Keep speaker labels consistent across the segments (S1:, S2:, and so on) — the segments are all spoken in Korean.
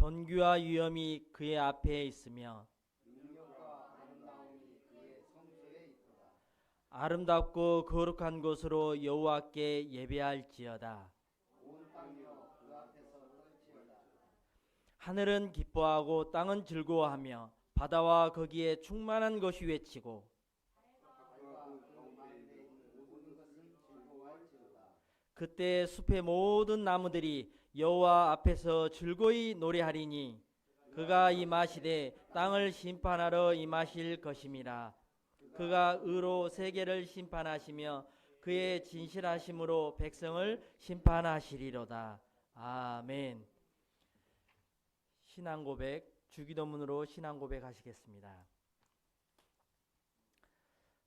S1: 존귀와 위엄이 그의 앞에 있으며 아름답고 거룩한 곳으로 여호와께 예배할지어다. 하늘은 기뻐하고 땅은 즐거워하며 바다와 거기에 충만한 것이 외치고 그때 숲의 모든 나무들이 여호와 앞에서 즐거이 노래하리니 그가 임하시되 땅을 심판하러 임하실 것임이라. 그가 의로 세계를 심판하시며 그의 진실하심으로 백성을 심판하시리로다. 아멘. 신앙고백, 주기도문으로 신앙고백 하시겠습니다.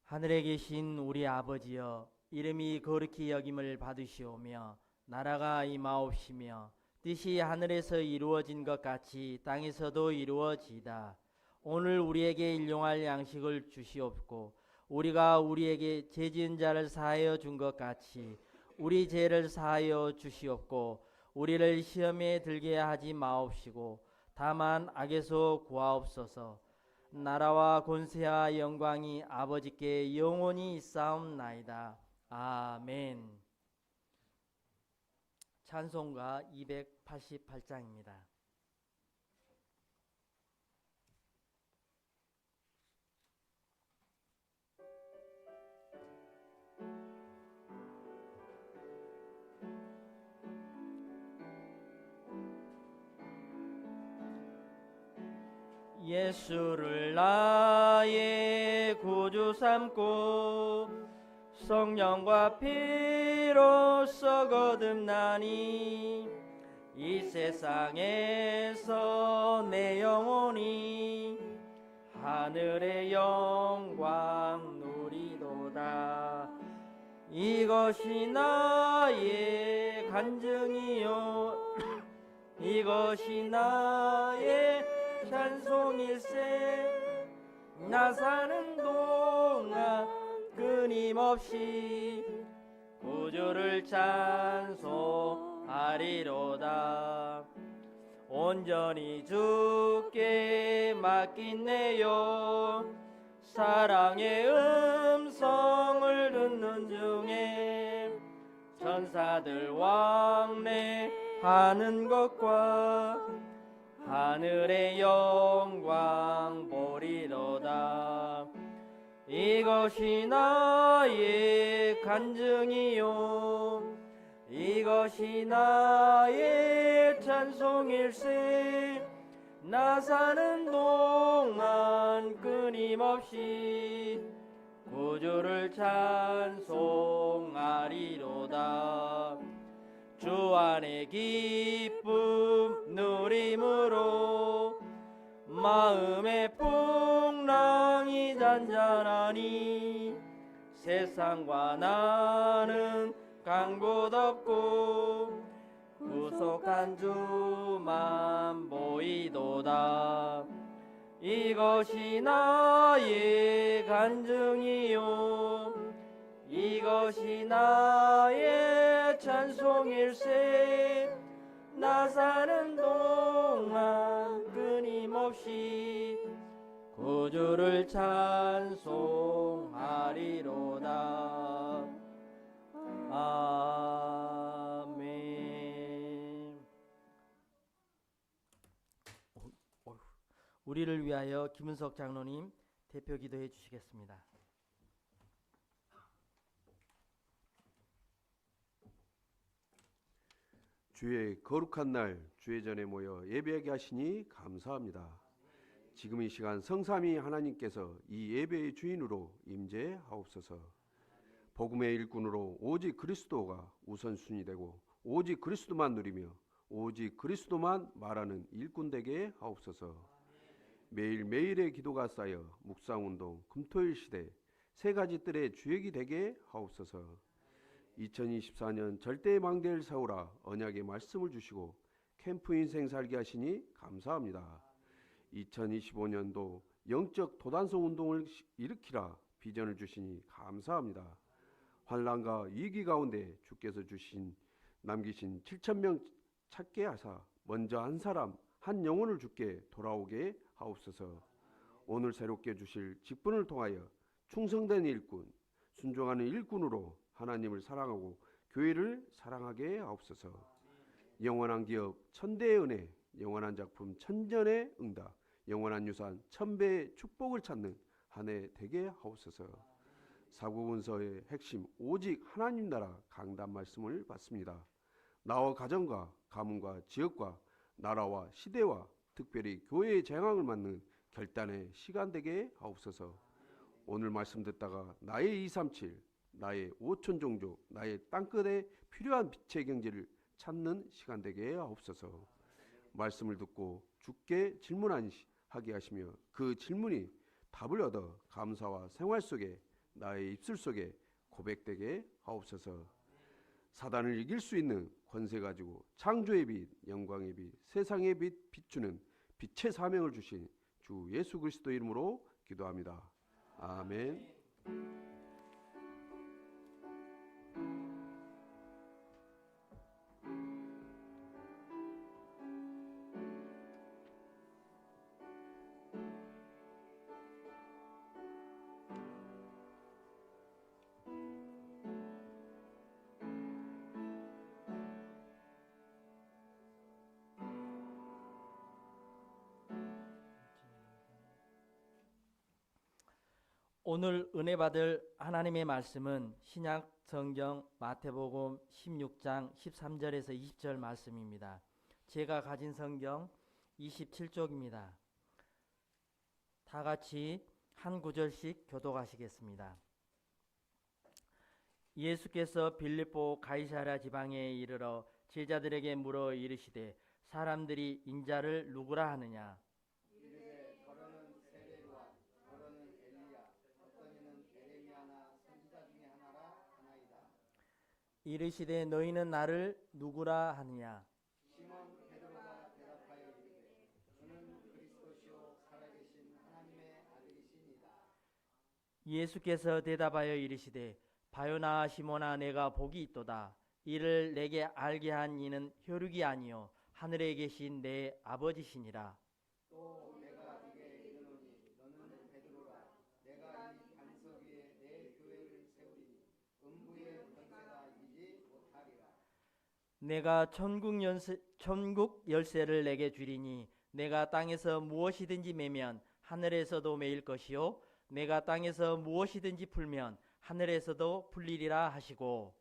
S1: 하늘에 계신 우리 아버지여, 이름이 거룩히 여김을 받으시오며 나라가 임하옵시며 뜻이 하늘에서 이루어진 것 같이 땅에서도 이루어지이다. 오늘 우리에게 일용할 양식을 주시옵고 우리가 우리에게 죄 지은 자를 사하여 준 것 같이 우리 죄를 사하여 주시옵고 우리를 시험에 들게 하지 마옵시고 다만 악에서 구하옵소서. 나라와 권세와 영광이 아버지께 영원히 있사옵나이다. 아멘. 찬송가 288장입니다. 예수를 나의 구주 삼고 성령과 피로써 거듭나니 이 세상에서 내 영혼이 하늘의 영광 누리도다. 이것이 나의 간증이요 이것이 나의 찬송일세. 나 사는 동안 끊임없이 구주를 찬송하리로다. 온전히 주께 맡긴내요. 사랑의 음성을 듣는 중에 천사들 왕래하는 것과 하늘의 영광 보리로다. 이것이 나의 간증이요 이것이 나의 찬송일세. 나 사는 동안 끊임없이 구주를 찬송하리로다. 주 안에 기쁨 누림으로 마음의 풍랑이 잔잔하니 세상과 나는 간 곳 없고 구속한 주만 보이도다. 이것이 나의 간증이요 이것이 나의 찬송일세. 나 사는 동안 끊임없이 구주를 찬송하리로다. 아멘. 우리를 위하여 김은석 장로님 대표 기도해 주시겠습니다.
S2: 주의 거룩한 날 주의 전에 모여 예배하게 하시니 감사합니다. 지금 이 시간 성삼위 하나님께서 이 예배의 주인으로 임재하옵소서. 복음의 일꾼으로 오직 그리스도가 우선순위 되고 오직 그리스도만 누리며 오직 그리스도만 말하는 일꾼 되게 하옵소서. 매일매일의 기도가 쌓여 묵상운동 금토일 시대 세 가지 뜰의 주역이 되게 하옵소서. 2024년 절대 망대를 세우라 언약의 말씀을 주시고 캠프 인생 살게 하시니 감사합니다. 2025년도 영적 도단성 운동을 일으키라 비전을 주시니 감사합니다. 환난과 위기 가운데 주께서 남기신 7,000명 찾게 하사 먼저 한 사람 한 영혼을 주께 돌아오게 하옵소서. 오늘 새롭게 주실 직분을 통하여 충성된 일꾼, 순종하는 일꾼으로 하나님을 사랑하고 교회를 사랑하게 하옵소서. 영원한 기업 천대의 은혜, 영원한 작품 천전의 응답, 영원한 유산 천배의 축복을 찾는 한 해 되게 하옵소서. 사구문서의 핵심 오직 하나님 나라 강단 말씀을 받습니다. 나와 가정과 가문과 지역과 나라와 시대와 특별히 교회의 재앙을 맞는 결단의 시간 되게 하옵소서. 오늘 말씀 듣다가 나의 237, 나의 5천 종족, 나의 땅끝에 필요한 빛의 경지를 찾는 시간 되게 하옵소서. 말씀을 듣고 주께 질문하게 하시며 그 질문이 답을 얻어 감사와 생활 속에 나의 입술 속에 고백되게 하옵소서. 사단을 이길 수 있는 권세 가지고 창조의 빛, 영광의 빛, 세상의 빛 비추는 빛의 사명을 주신 주 예수 그리스도 이름으로 기도합니다. 아멘.
S1: 오늘 은혜 받을 하나님의 말씀은 신약 성경 마태복음 16장 13절에서 20절 말씀입니다. 제가 가진 성경 27쪽입니다. 다 같이 한 구절씩 교독하시겠습니다. 예수께서 빌립보 가이사랴 지방에 이르러 제자들에게 물어 이르시되 사람들이 인자를 누구라 하느냐? 이르시되 너희는 나를 누구라 하느냐?
S3: 시몬 베드로가 대답하여 이르되 주는 그리스도시요 살아계신 하나님의 아들이시니이다.
S1: 예수께서 대답하여 이르시되 바요나 시몬아 내가 복이 있도다. 이를 내게 알게 한 이는 혈육이 아니요 하늘에 계신 내 아버지시니라.
S3: 또 내가 네게 이르노니 너는 베드로라. 내가 이 반석 위에 내 교회를 세우리니 음부의 권세가 이기지 못하리라.
S1: 내가 천국 열쇠를 내게 주리니 내가 땅에서 무엇이든지 매면 하늘에서도 매일 것이요 내가 땅에서 무엇이든지 풀면 하늘에서도 풀리리라 하시고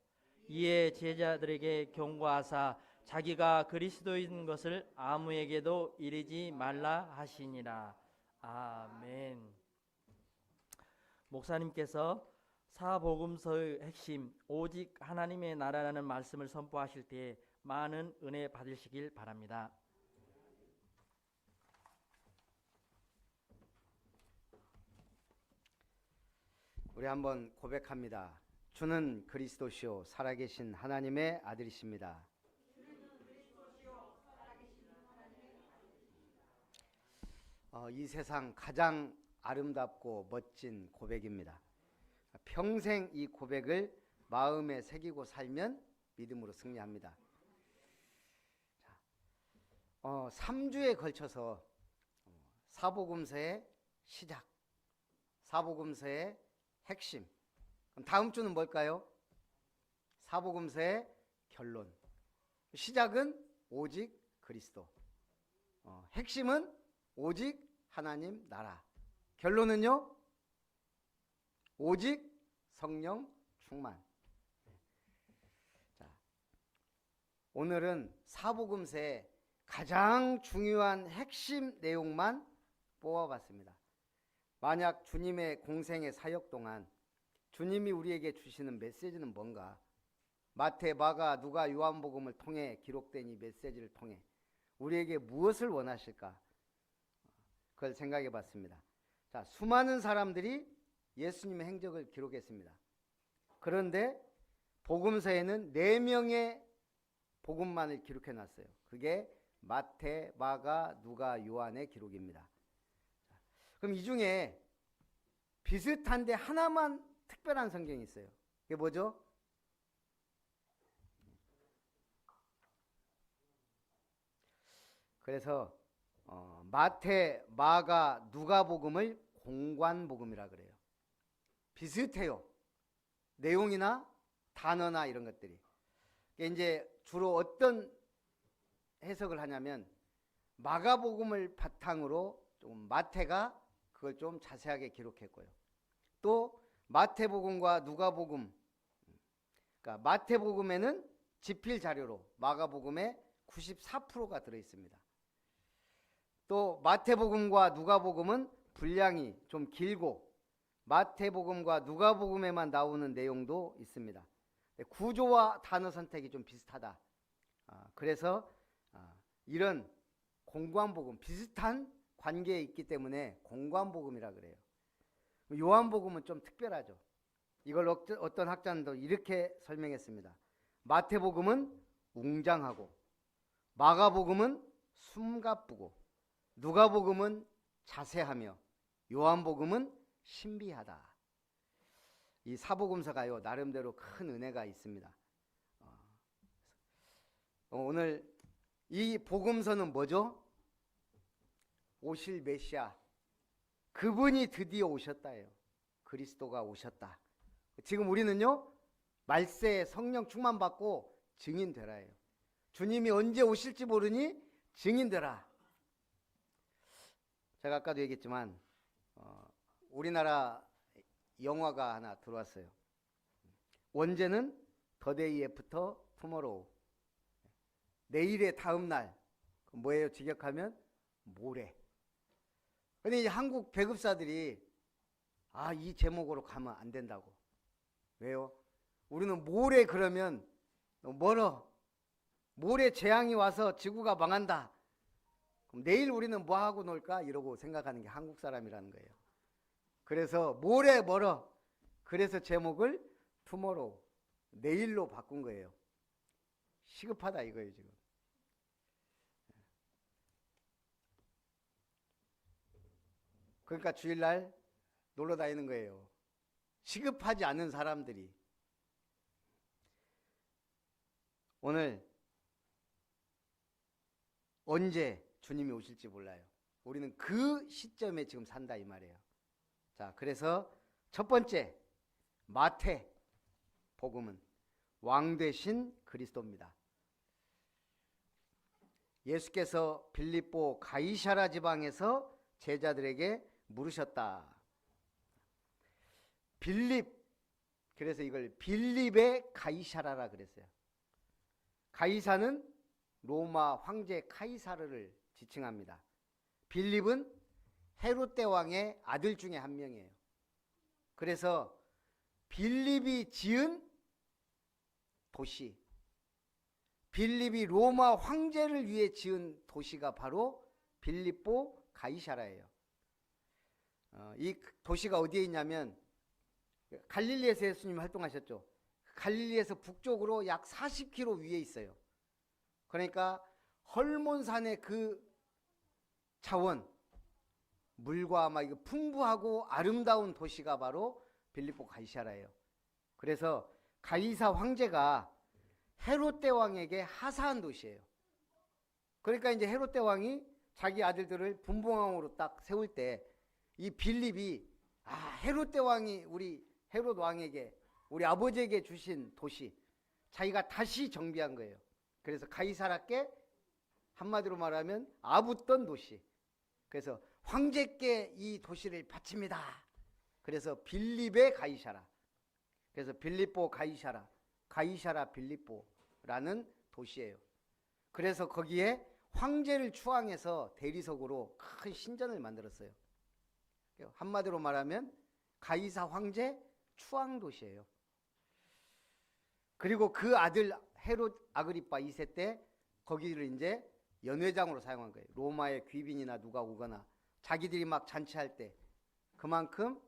S1: 이에 제자들에게 경고하사 자기가 그리스도인 것을 아무에게도 이르지 말라 하시니라. 아멘. 목사님께서 사복음서의 핵심 오직 하나님의 나라라는 말씀을 선포하실 때 많은 은혜 받으시길 바랍니다.
S3: 우리 한번 고백합니다. 주는 그리스도시요 살아계신 하나님의 아들이십니다. 이 세상 가장 아름답고 멋진 고백입니다. 평생 이 고백을 마음에 새기고 살면 믿음으로 승리합니다. 3주에 걸쳐서 사복음서의 시작, 사복음서의 핵심. 그럼 다음 주는 뭘까요? 사복음서의 결론. 시작은 오직 그리스도. 핵심은 오직 하나님 나라. 결론은요? 오직 성령 충만. 자, 오늘은 사복음서의 가장 중요한 핵심 내용만 뽑아봤습니다. 만약 주님의 공생의 사역 동안 주님이 우리에게 주시는 메시지는 뭔가? 마태, 마가, 누가, 요한복음을 통해 기록된 이 메시지를 통해 우리에게 무엇을 원하실까? 그걸 생각해 봤습니다. 자, 수많은 사람들이 예수님의 행적을 기록했습니다. 그런데 복음서에는 4명의 복음만을 기록해 놨어요. 그게 마태, 마가, 누가, 요한의 기록입니다. 그럼 이 중에 비슷한데 하나만 특별한 성경이 있어요. 그게 뭐죠? 그래서 마태, 마가, 누가복음을 공관복음이라 그래요. 비슷해요. 내용이나 단어나 이런 것들이. 이제 주로 어떤 해석을 하냐면 마가복음을 바탕으로 좀 마태가 그걸 좀 자세하게 기록했고요. 또 마태복음과 누가복음, 그러니까 마태복음에는 지필 자료로 마가복음에 94%가 들어 있습니다. 또 마태복음과 누가복음은 분량이 좀 길고 마태복음과 누가복음에만 나오는 내용도 있습니다. 구조와 단어 선택이 좀 비슷하다. 그래서 이런 공관복음, 비슷한 관계에 있기 때문에 공관복음이라 그래요. 요한복음은 좀 특별하죠. 이걸 어떤 학자도 이렇게 설명했습니다. 마태복음은 웅장하고 마가복음은 숨가쁘고 누가복음은 자세하며 요한복음은 신비하다. 이 사복음서가요 나름대로 큰 은혜가 있습니다. 오늘 이 복음서는 뭐죠? 오실 메시아, 그분이 드디어 오셨다예요. 그리스도가 오셨다. 지금 우리는요 말세에 성령 충만 받고 증인되라예요. 주님이 언제 오실지 모르니 증인되라. 제가 아까도 얘기했지만 우리나라 영화가 하나 들어왔어요. 원제는 더데이 애프터 투모로우, 내일의 다음 날. 뭐예요? 직역하면 모레. 근데 이제 한국 배급사들이 이 제목으로 가면 안 된다고. 왜요? 우리는 모레 그러면 멀어. 모레 재앙이 와서 지구가 망한다. 그럼 내일 우리는 뭐 하고 놀까? 이러고 생각하는 게 한국 사람이라는 거예요. 그래서 모레 멀어. 그래서 제목을 투모로우, 내일로 바꾼 거예요. 시급하다 이거예요 지금. 그러니까 주일날 놀러 다니는 거예요. 시급하지 않은 사람들이. 오늘 언제 주님이 오실지 몰라요. 우리는 그 시점에 지금 산다 이 말이에요. 자, 그래서 첫 번째 마태 복음은 왕 되신 그리스도입니다. 예수께서 빌립보 가이사라 지방에서 제자들에게 물으셨다. 빌립, 그래서 이걸 빌립의 가이사라라 그랬어요. 가이사는 로마 황제 카이사르를 지칭합니다. 빌립은 헤롯 대왕의 아들 중에 한 명이에요. 그래서 빌립이 지은 도시, 빌립이 로마 황제를 위해 지은 도시가 바로 빌립보 가이사라예요. 이 도시가 어디에 있냐면 갈릴리에서 예수님 활동하셨죠. 갈릴리에서 북쪽으로 약 40km 위에 있어요. 그러니까 헐몬산의 그 자원, 물과 막 이거 풍부하고 아름다운 도시가 바로 빌립보 가이사라예요. 그래서 가이사 황제가 헤롯 대왕에게 하사한 도시예요. 그러니까 이제 헤롯 대왕이 자기 아들들을 분봉왕으로 딱 세울 때 이 빌립이 헤롯 대왕이 우리 헤롯 왕에게, 우리 아버지에게 주신 도시, 자기가 다시 정비한 거예요. 그래서 가이사라께 한마디로 말하면 아붙던 도시. 그래서 황제께 이 도시를 바칩니다. 그래서 빌립의 가이사라. 그래서 빌립보 가이사라, 가이사라 빌립보라는 도시예요. 그래서 거기에 황제를 추앙해서 대리석으로 큰 신전을 만들었어요. 한마디로 말하면 가이사 황제 추앙 도시예요. 그리고 그 아들 헤롯 아그리파 2세 때 거기를 이제 연회장으로 사용한 거예요. 로마의 귀빈이나 누가 오거나 자기들이 막 잔치할 때 그만큼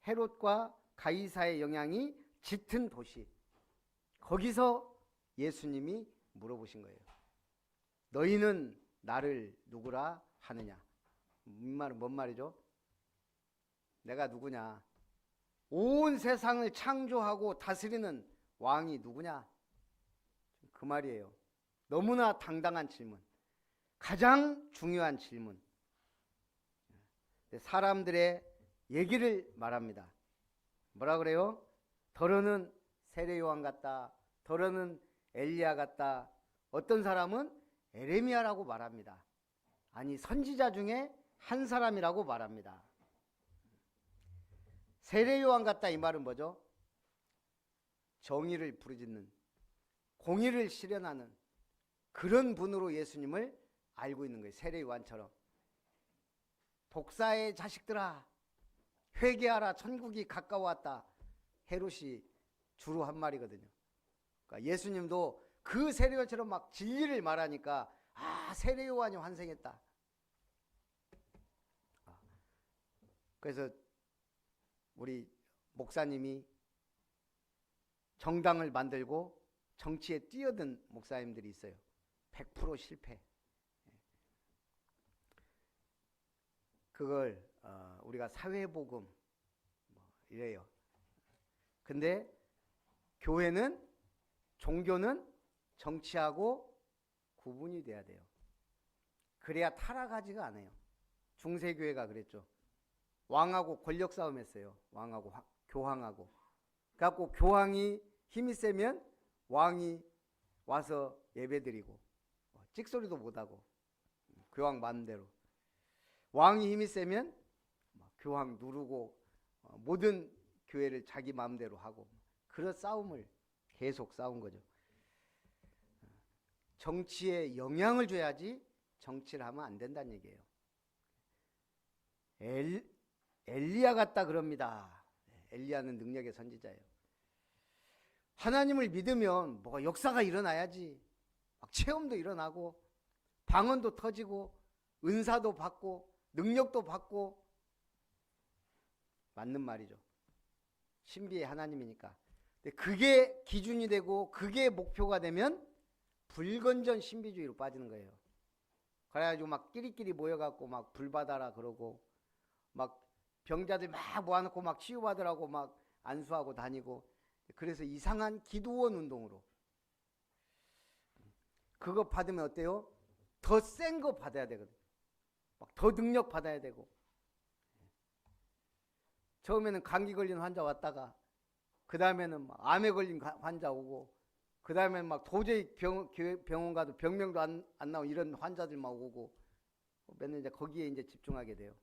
S3: 헤롯과 가이사의 영향이 짙은 도시. 거기서 예수님이 물어보신 거예요. 너희는 나를 누구라 하느냐? 이 말은 뭔 말이죠? 내가 누구냐? 온 세상을 창조하고 다스리는 왕이 누구냐? 그 말이에요. 너무나 당당한 질문. 가장 중요한 질문. 사람들의 얘기를 말합니다. 뭐라 그래요? 더러는 세례 요한 같다. 더러는 엘리야 같다. 어떤 사람은 에레미야라고 말합니다. 아니, 선지자 중에 한 사람이라고 말합니다. 세례 요한 같다 이 말은 뭐죠? 정의를 부르짖는, 공의를 실현하는 그런 분으로 예수님을 알고 있는 거예요. 세례 요한처럼. 독사의 자식들아, 회개하라, 천국이 가까워왔다. 헤롯이 주로 한 말이거든요. 그러니까 예수님도 그 세례 요한처럼 막 진리를 말하니까 세례 요한이 환생했다. 그래서 우리 목사님이 정당을 만들고 정치에 뛰어든 목사님들이 있어요. 100% 실패. 그걸 우리가 사회복음 이래요. 근데 교회는, 종교는 정치하고 구분이 돼야 돼요. 그래야 타락하지가 않아요. 중세교회가 그랬죠. 왕하고 권력 싸움 했어요. 왕하고 교황하고. 그래갖고 교황이 힘이 세면 왕이 와서 예배드리고 찍소리도 못하고 교황 마음대로. 왕이 힘이 세면 교황 누르고 모든 교회를 자기 마음대로 하고, 그런 싸움을 계속 싸운 거죠. 정치에 영향을 줘야지 정치를 하면 안 된다는 얘기예요. 엘리야 같다 그럽니다. 엘리야는 능력의 선지자예요. 하나님을 믿으면 뭐가 역사가 일어나야지. 막 체험도 일어나고 방언도 터지고 은사도 받고 능력도 받고. 맞는 말이죠. 신비의 하나님이니까. 근데 그게 기준이 되고 그게 목표가 되면 불건전 신비주의로 빠지는 거예요. 그래가지고 막 끼리끼리 모여갖고 막 불받아라 그러고, 막 병자들 막 모아놓고 막 치유받으라고 막 안수하고 다니고. 그래서 이상한 기도원 운동으로. 그거 받으면 어때요? 더 센 거 받아야 되거든. 막 더 능력 받아야 되고. 처음에는 감기 걸린 환자 왔다가 그 다음에는 막 암에 걸린 환자 오고, 그 다음에는 막 도저히 병원 가도 병명도 안 나오고 이런 환자들만 오고, 맨날 이제 거기에 이제 집중하게 돼요.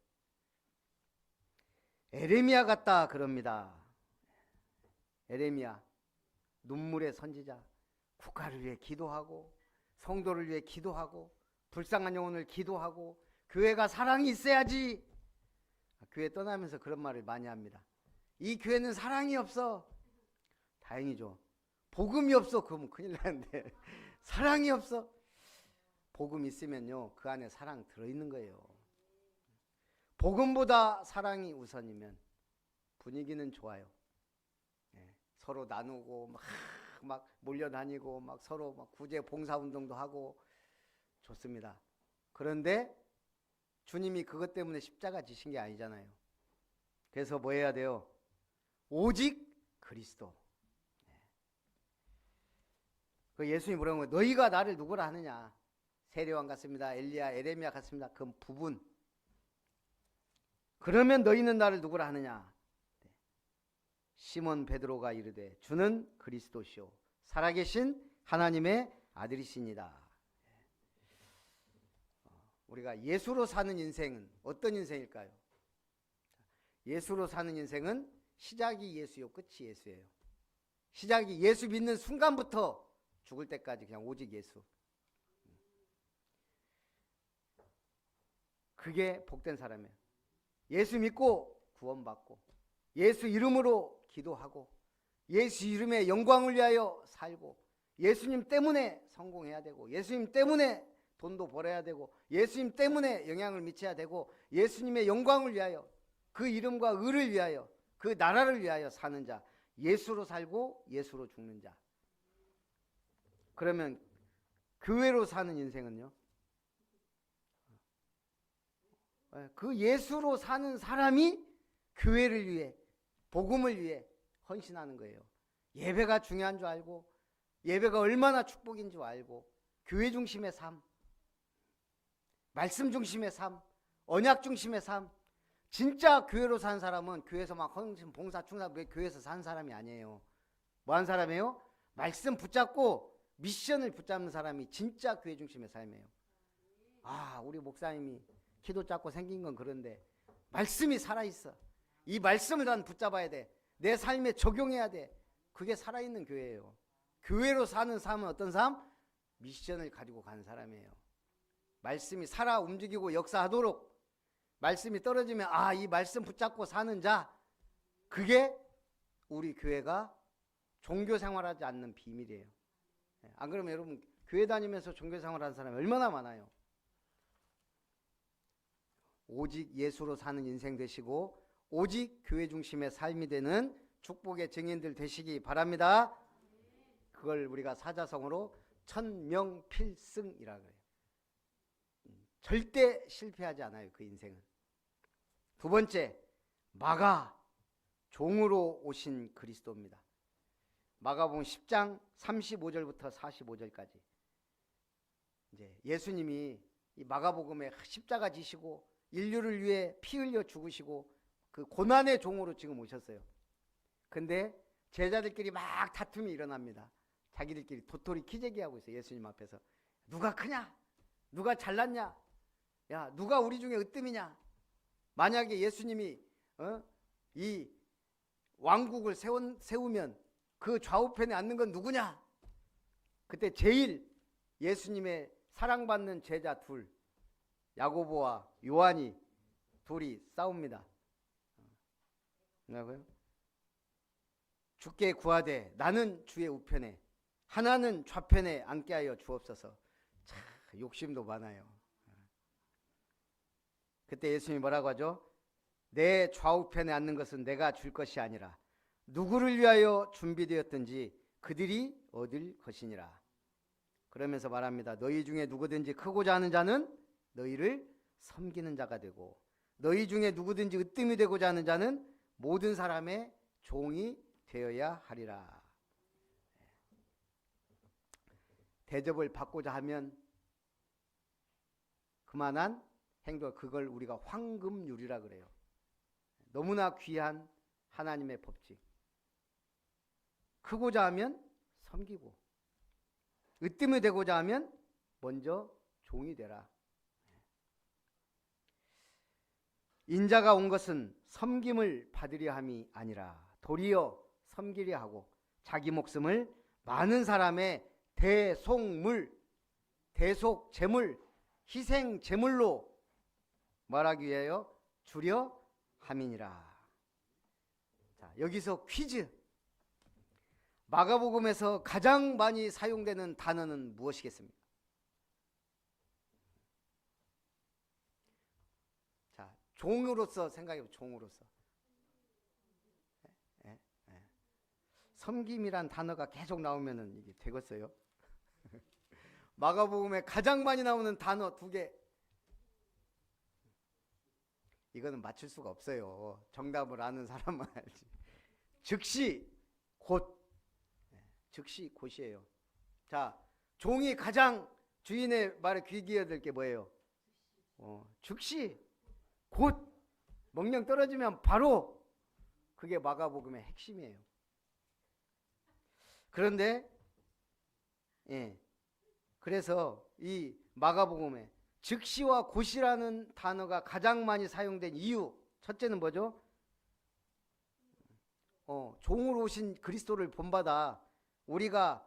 S3: 에레미야 같다 그럽니다. 에레미야, 눈물의 선지자. 국가를 위해 기도하고 성도를 위해 기도하고 불쌍한 영혼을 기도하고 교회가 사랑이 있어야지. 교회 떠나면서 그런 말을 많이 합니다. 이 교회는 사랑이 없어. 다행이죠. 복음이 없어. 그러면 큰일 나는데 사랑이 없어. 복음 있으면요, 그 안에 사랑 들어있는 거예요. 복음보다 사랑이 우선이면 분위기는 좋아요. 서로 나누고 막 몰려다니고 막 서로 막 구제 봉사운동도 하고 좋습니다. 그런데 주님이 그것 때문에 십자가 지신 게 아니잖아요. 그래서 뭐 해야 돼요? 오직 그리스도. 그 예수님이 뭐라는 거예요? 너희가 나를 누구라 하느냐? 세례요한 같습니다. 엘리야, 에레미야 같습니다. 그건 부분. 그러면 너희는 나를 누구라 하느냐? 시몬 베드로가 이르되 주는 그리스도시요 살아계신 하나님의 아들이시니라. 우리가 예수로 사는 인생은 어떤 인생일까요? 예수로 사는 인생은 시작이 예수요 끝이 예수예요. 시작이 예수 믿는 순간부터 죽을 때까지 그냥 오직 예수. 그게 복된 사람이에요. 예수 믿고 구원받고 예수 이름으로 기도하고 예수 이름의 영광을 위하여 살고 예수님 때문에 성공해야 되고 예수님 때문에 돈도 벌어야 되고 예수님 때문에 영향을 미쳐야 되고 예수님의 영광을 위하여 그 이름과 의를 위하여 그 나라를 위하여 사는 자, 예수로 살고 예수로 죽는 자. 그러면 교회로 사는 인생은요? 그 예수로 사는 사람이 교회를 위해 복음을 위해 헌신하는 거예요. 예배가 중요한 줄 알고 예배가 얼마나 축복인 줄 알고 교회 중심의 삶. 말씀 중심의 삶, 언약 중심의 삶. 진짜 교회로 산 사람은 교회에서 막 헌신, 봉사, 충사, 교회에서 산 사람이 아니에요. 뭐 한 사람이에요? 말씀 붙잡고 미션을 붙잡는 사람이 진짜 교회 중심의 삶이에요. 아, 우리 목사님이 키도 작고 생긴 건 그런데 말씀이 살아있어. 이 말씀을 난 붙잡아야 돼. 내 삶에 적용해야 돼. 그게 살아있는 교회예요. 교회로 사는 삶은 어떤 삶? 미션을 가지고 간 사람이에요. 말씀이 살아 움직이고 역사하도록, 말씀이 떨어지면 이 말씀 붙잡고 사는 자, 그게 우리 교회가 종교 생활하지 않는 비밀이에요. 안 그러면 여러분 교회 다니면서 종교 생활하는 사람이 얼마나 많아요. 오직 예수로 사는 인생 되시고 오직 교회 중심의 삶이 되는 축복의 증인들 되시기 바랍니다. 그걸 우리가 사자성어로 천명필승이라고 해요. 절대 실패하지 않아요, 그 인생은. 두 번째, 마가, 종으로 오신 그리스도입니다. 마가복음 10장 35절부터 45절까지 이제 예수님이 이 마가복음에 십자가 지시고 인류를 위해 피 흘려 죽으시고 그 고난의 종으로 지금 오셨어요. 근데 제자들끼리 막 다툼이 일어납니다. 자기들끼리 도토리 키재기하고 있어요. 예수님 앞에서. 누가 크냐? 누가 잘났냐? 야, 누가 우리 중에 으뜸이냐? 만약에 예수님이 이 왕국을 세우면 그 좌우편에 앉는 건 누구냐? 그때 제일 예수님의 사랑받는 제자 둘, 야고보와 요한이 둘이 싸웁니다. 뭐라고요? 주께 구하되 나는 주의 우편에 하나는 좌편에 앉게 하여 주옵소서. 참 욕심도 많아요. 그때 예수님이 뭐라고 하죠? 내 좌우편에 앉는 것은 내가 줄 것이 아니라 누구를 위하여 준비되었든지 그들이 얻을 것이니라. 그러면서 말합니다. 너희 중에 누구든지 크고자 하는 자는 너희를 섬기는 자가 되고 너희 중에 누구든지 으뜸이 되고자 하는 자는 모든 사람의 종이 되어야 하리라. 대접을 받고자 하면 그만한 행동, 그걸 우리가 황금률이라 그래요. 너무나 귀한 하나님의 법칙. 크고자 하면 섬기고 으뜸이 되고자 하면 먼저 종이 되라. 인자가 온 것은 섬김을 받으려 함이 아니라 도리어 섬기려 하고 자기 목숨을 많은 사람의 대속물, 대속제물, 희생제물로 말하기 위하여 주려 함이니라. 자, 여기서 퀴즈. 마가복음에서 가장 많이 사용되는 단어는 무엇이겠습니까? 자, 종으로서 생각해보세요. 종으로서. 섬김이란 단어가 계속 나오면은 이게 되겠어요? 마가복음에 가장 많이 나오는 단어 두 개. 이거는 맞출 수가 없어요. 정답을 아는 사람만 알지. 즉시 곧. 즉시 곧이에요. 자, 종이 가장 주인의 말에 귀 기어야 될 게 뭐예요? 즉시 곧. 명령 떨어지면 바로. 그게 마가복음의 핵심이에요. 그런데 그래서 이 마가복음에 즉시와 곧이라는 단어가 가장 많이 사용된 이유, 첫째는 뭐죠? 종으로 오신 그리스도를 본받아 우리가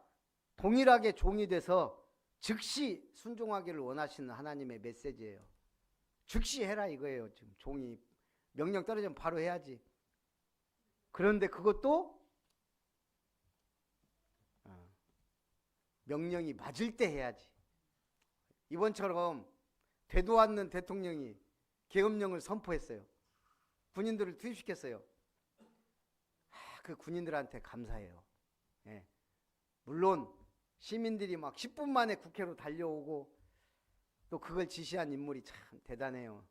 S3: 동일하게 종이 돼서 즉시 순종하기를 원하시는 하나님의 메시지예요. 즉시 해라 이거예요. 지금 종이 명령 떨어지면 바로 해야지. 그런데 그것도 명령이 맞을 때 해야지. 이번처럼 되도 않는 대통령이 계엄령을 선포했어요. 군인들을 투입시켰어요. 그 군인들한테 감사해요. 물론 시민들이 막 10분 만에 국회로 달려오고 또 그걸 지시한 인물이 참 대단해요.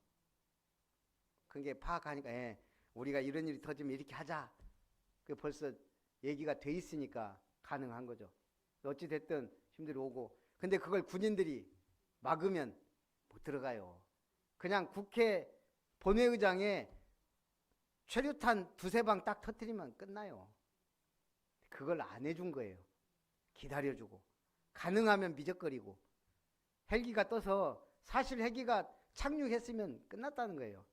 S3: 그게 파악하니까 우리가 이런 일이 터지면 이렇게 하자. 그 벌써 얘기가 돼 있으니까 가능한 거죠. 어찌됐든 시민들이 오고, 근데 그걸 군인들이 막으면 못 들어가요. 그냥 국회 본회의장에 최루탄 두세 방 딱 터뜨리면 끝나요. 그걸 안 해준 거예요. 기다려주고 가능하면 미적거리고 헬기가 떠서 사실 헬기가 착륙했으면 끝났다는 거예요.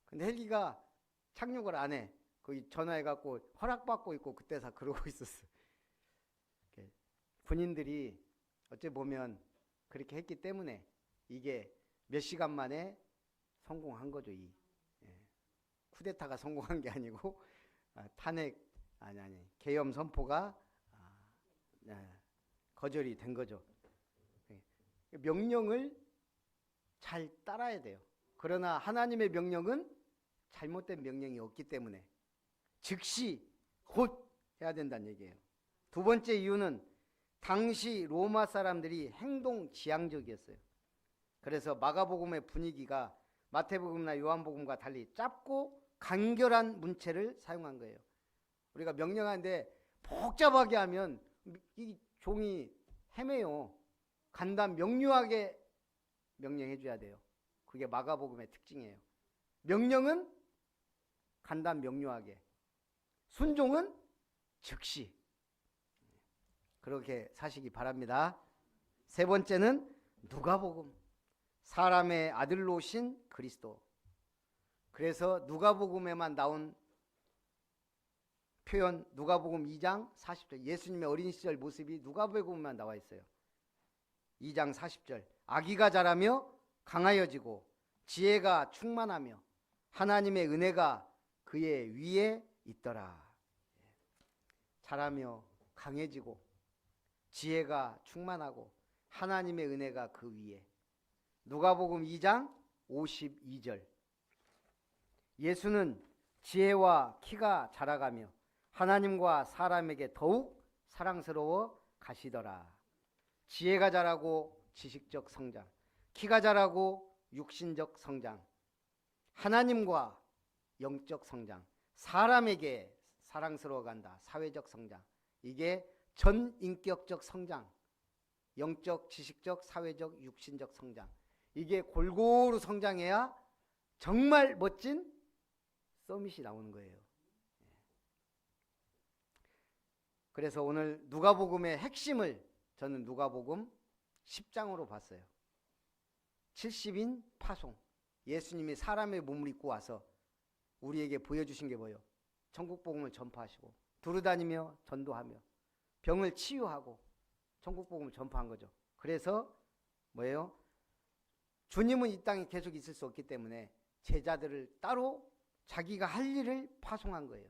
S3: 근데 헬기가 착륙을 안 해. 거기 전화해갖고 허락받고 있고 그때서 그러고 있었어. 군인들이 어째 보면 그렇게 했기 때문에 이게 몇 시간 만에 성공한 거죠. 쿠데타가 성공한 게 아니고 탄핵 계엄 선포가 거절이 된 거죠. 명령을 잘 따라야 돼요. 그러나 하나님의 명령은 잘못된 명령이 없기 때문에 즉시 곧 해야 된다는 얘기예요. 두 번째 이유는 당시 로마 사람들이 행동지향적이었어요. 그래서 마가복음의 분위기가 마태복음이나 요한복음과 달리 짧고 간결한 문체를 사용한 거예요. 우리가 명령하는데 복잡하게 하면 이 종이 헤매요. 간단 명료하게 명령해 줘야 돼요. 그게 마가복음의 특징이에요. 명령은 간단 명료하게, 순종은 즉시. 그렇게 사시기 바랍니다. 세 번째는 누가복음, 사람의 아들로 오신 그리스도. 그래서 누가복음에만 나온 표현, 누가복음 2장 40절, 예수님의 어린 시절 모습이 누가복음에만 나와 있어요. 2장 40절, 아기가 자라며 강하여지고 지혜가 충만하며 하나님의 은혜가 그의 위에 있더라. 자라며 강해지고 지혜가 충만하고 하나님의 은혜가 그 위에. 누가복음 2장 52절, 예수는 지혜와 키가 자라가며 하나님과 사람에게 더욱 사랑스러워 가시더라. 지혜가 자라고 지식적 성장, 키가 자라고 육신적 성장, 하나님과 영적 성장, 사람에게 사랑스러워 간다, 사회적 성장. 이게 전인격적 성장, 영적, 지식적, 사회적, 육신적 성장. 이게 골고루 성장해야 정말 멋진 서밋이 나오는 거예요. 그래서 오늘 누가복음의 핵심을 저는 누가복음 10장으로 봤어요. 70인 파송. 예수님이 사람의 몸을 입고 와서 우리에게 보여주신 게 뭐예요? 천국복음을 전파하시고 두루다니며 전도하며 병을 치유하고 천국복음을 전파한 거죠. 그래서 뭐예요? 주님은 이 땅에 계속 있을 수 없기 때문에 제자들을 따로 자기가 할 일을 파송한 거예요.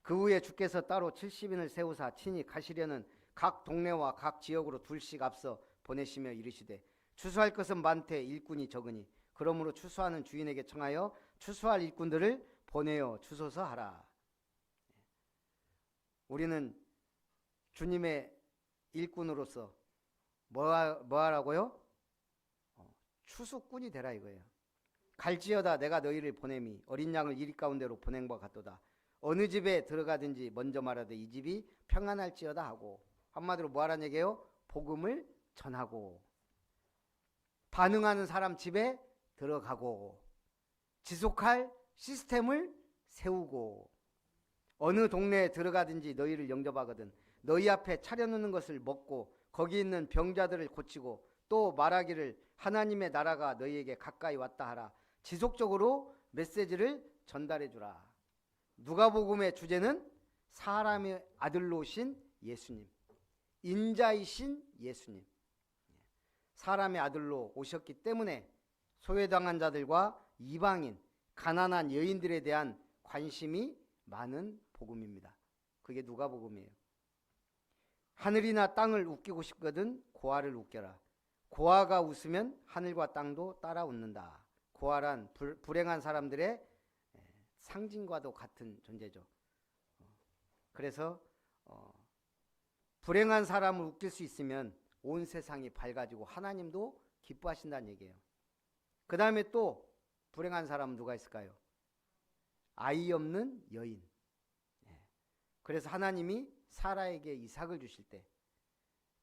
S3: 그 후에 주께서 따로 70인을 세우사 친히 가시려는 각 동네와 각 지역으로 둘씩 앞서 보내시며 이르시되 추수할 것은 많되 일꾼이 적으니 그러므로 추수하는 주인에게 청하여 추수할 일꾼들을 보내어 주소서 하라. 우리는 주님의 일꾼으로서 뭐 하라고요? 추수꾼이 되라 이거예요. 갈지어다 내가 너희를 보냄이 어린 양을 이리 가운데로 보낸 것 같도다. 어느 집에 들어가든지 먼저 말하되 이 집이 평안할지어다 하고, 한마디로 뭐 하라는 얘기예요? 복음을 전하고 반응하는 사람 집에 들어가고 지속할 시스템을 세우고, 어느 동네에 들어가든지 너희를 영접하거든 너희 앞에 차려놓는 것을 먹고 거기 있는 병자들을 고치고 또 말하기를 하나님의 나라가 너희에게 가까이 왔다 하라. 지속적으로 메시지를 전달해 주라. 누가복음의 주제는 사람의 아들로 오신 예수님, 인자이신 예수님. 사람의 아들로 오셨기 때문에 소외당한 자들과 이방인, 가난한 여인들에 대한 관심이 많은 복음입니다. 그게 누가복음이에요. 하늘이나 땅을 웃기고 싶거든 고아를 웃겨라. 고아가 웃으면 하늘과 땅도 따라 웃는다. 고아란 불행한 사람들의 상징과도 같은 존재죠. 그래서 불행한 사람을 웃길 수 있으면 온 세상이 밝아지고 하나님도 기뻐하신다는 얘기예요. 그 다음에 또 불행한 사람은 누가 있을까요? 아이 없는 여인. 그래서 하나님이 사라에게 이삭을 주실 때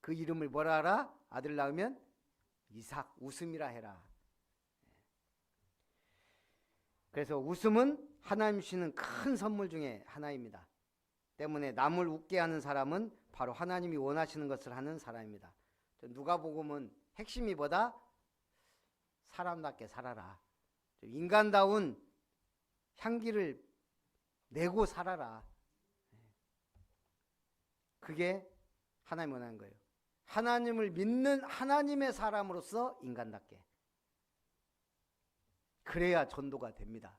S3: 그 이름을 뭐라 하라? 아들 낳으면 이삭 웃음이라 해라. 그래서 웃음은 하나님 주시는 큰 선물 중에 하나입니다. 때문에 남을 웃게 하는 사람은 바로 하나님이 원하시는 것을 하는 사람입니다. 누가복음은 핵심이 뭐다? 사람답게 살아라. 인간다운 향기를 내고 살아라. 그게 하나님 원하는 거예요. 하나님을 믿는 하나님의 사람으로서 인간답게. 그래야 전도가 됩니다.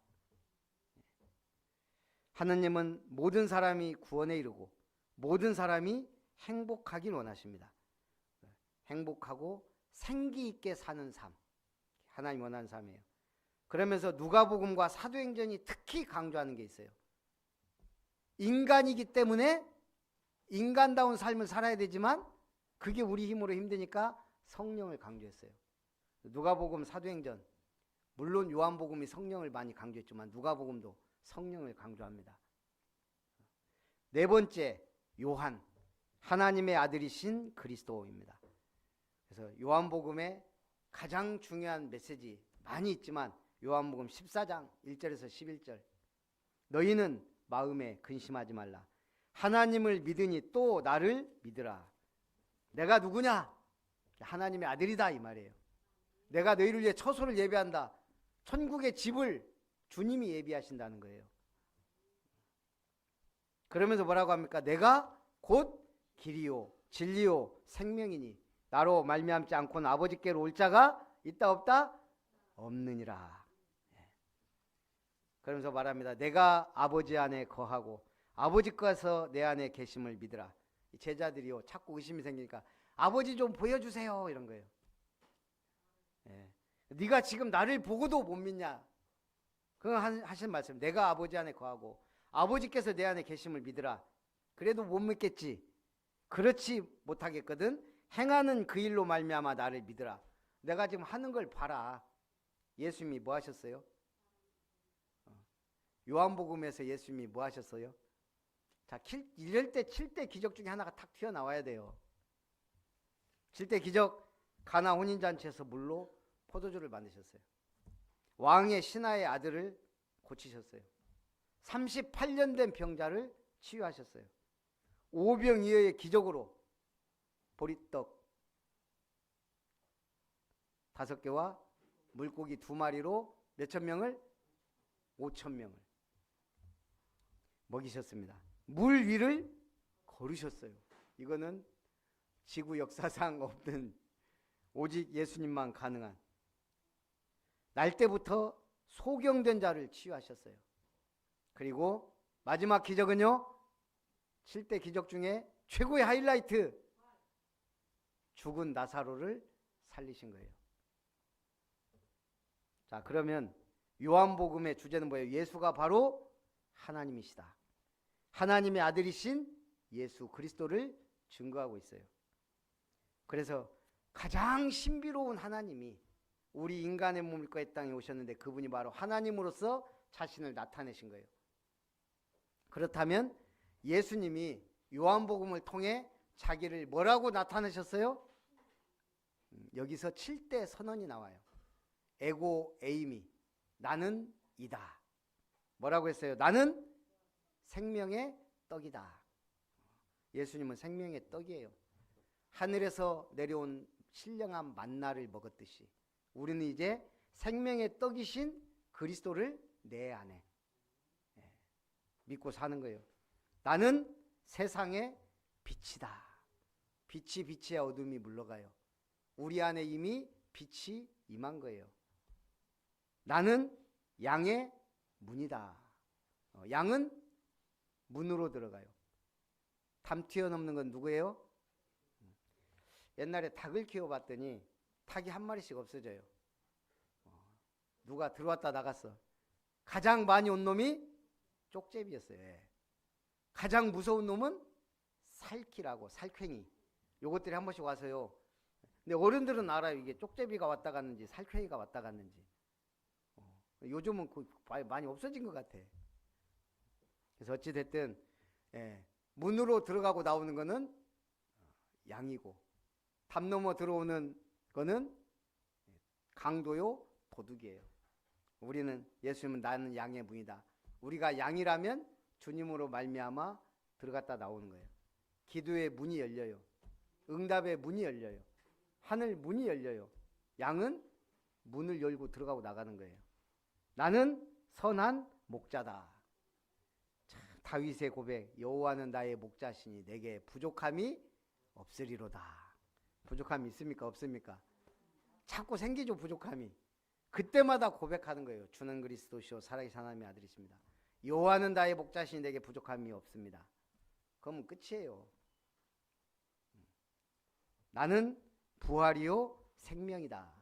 S3: 하나님은 모든 사람이 구원에 이르고 모든 사람이 행복하길 원하십니다. 행복하고 생기 있게 사는 삶. 하나님 원하는 삶이에요. 그러면서 누가복음과 사도행전이 특히 강조하는 게 있어요. 인간이기 때문에 인간다운 삶을 살아야 되지만 그게 우리 힘으로 힘드니까 성령을 강조했어요. 누가복음, 사도행전, 물론 요한복음이 성령을 많이 강조했지만 누가복음도 성령을 강조합니다. 네 번째, 요한, 하나님의 아들이신 그리스도입니다. 그래서 요한복음에 가장 중요한 메시지 많이 있지만 요한복음 14장 1절에서 11절, 너희는 마음에 근심하지 말라. 하나님을 믿으니 또 나를 믿으라. 내가 누구냐? 하나님의 아들이다 이 말이에요. 내가 너희를 위해 처소를 예비한다. 천국의 집을 주님이 예비하신다는 거예요. 그러면서 뭐라고 합니까? 내가 곧 길이요 진리요 생명이니 나로 말미암지 않고는 아버지께로 올 자가 있다 없다? 없느니라. 그러면서 말합니다. 내가 아버지 안에 거하고 아버지께서 내 안에 계심을 믿으라. 제자들이요 자꾸 의심이 생기니까 아버지 좀 보여주세요 이런 거예요. 네가 지금 나를 보고도 못 믿냐? 그거 하신 말씀. 내가 아버지 안에 거하고 아버지께서 내 안에 계심을 믿으라. 그래도 못 믿겠지. 그렇지 못하겠거든. 행하는 그 일로 말미암아 나를 믿으라. 내가 지금 하는 걸 봐라. 예수님이 뭐 하셨어요? 요한복음에서 예수님이 뭐 하셨어요? 자, 이럴 때 7대 기적 중에 하나가 탁 튀어나와야 돼요. 7대 기적, 가나 혼인잔치에서 물로 포도주를 만드셨어요. 왕의 신하의 아들을 고치셨어요. 38년 된 병자를 치유하셨어요. 오병이어의 기적으로 보리떡 5개와 물고기 2마리로 몇천 명을? 5천 명을 먹이셨습니다. 물 위를 걸으셨어요. 이거는 지구 역사상 없는 오직 예수님만 가능한. 날 때부터 소경된 자를 치유하셨어요. 그리고 마지막 기적은요, 7대 기적 중에 최고의 하이라이트, 죽은 나사로를 살리신 거예요. 자, 그러면 요한복음의 주제는 뭐예요? 예수가 바로 하나님이시다. 하나님의 아들이신 예수 그리스도를 증거하고 있어요. 그래서 가장 신비로운 하나님이 우리 인간의 몸을 입고 이 땅에 오셨는데 그분이 바로 하나님으로서 자신을 나타내신 거예요. 그렇다면 예수님이 요한복음을 통해 자기를 뭐라고 나타내셨어요? 여기서 7대 선언이 나와요. 에고 에이미, 나는 이다. 뭐라고 했어요? 나는 생명의 떡이다. 예수님은 생명의 떡이에요. 하늘에서 내려온 신령한 만나를 먹었듯이 우리는 이제 생명의 떡이신 그리스도를 내 안에 믿고 사는 거예요. 나는 세상의 빛이다. 빛이 빛이야 어둠이 물러가요. 우리 안에 이미 빛이 임한 거예요. 나는 양의 문이다. 양은 문으로 들어가요. 담 튀어넘는 건 누구예요? 옛날에 닭을 키워봤더니 닭이 한 마리씩 없어져요. 누가 들어왔다 나갔어. 가장 많이 온 놈이 쪽제비였어요. 가장 무서운 놈은 살키라고, 살쾡이. 요것들이 한 번씩 와서요. 근데 어른들은 알아요. 이게 쪽제비가 왔다 갔는지 살쾡이가 왔다 갔는지. 요즘은 많이 없어진 것 같아. 그래서 어찌됐든 문으로 들어가고 나오는 거는 양이고 담 넘어 들어오는 거는 강도요, 도둑이에요. 우리는 예수님은 나는 양의 문이다. 우리가 양이라면 주님으로 말미암아 들어갔다 나오는 거예요. 기도의 문이 열려요. 응답의 문이 열려요. 하늘 문이 열려요. 양은 문을 열고 들어가고 나가는 거예요. 나는 선한 목자다. 참, 다윗의 고백. 여호와는 나의 목자시니 내게 부족함이 없으리로다. 부족함이 있습니까? 없습니까? 자꾸 생기죠, 부족함이. 그때마다 고백하는 거예요. 주는 그리스도시요 살아계신 하나님의 아들이십니다. 여호와는 나의 목자시니 내게 부족함이 없습니다. 그러면 끝이에요. 나는 부활이요 생명이다.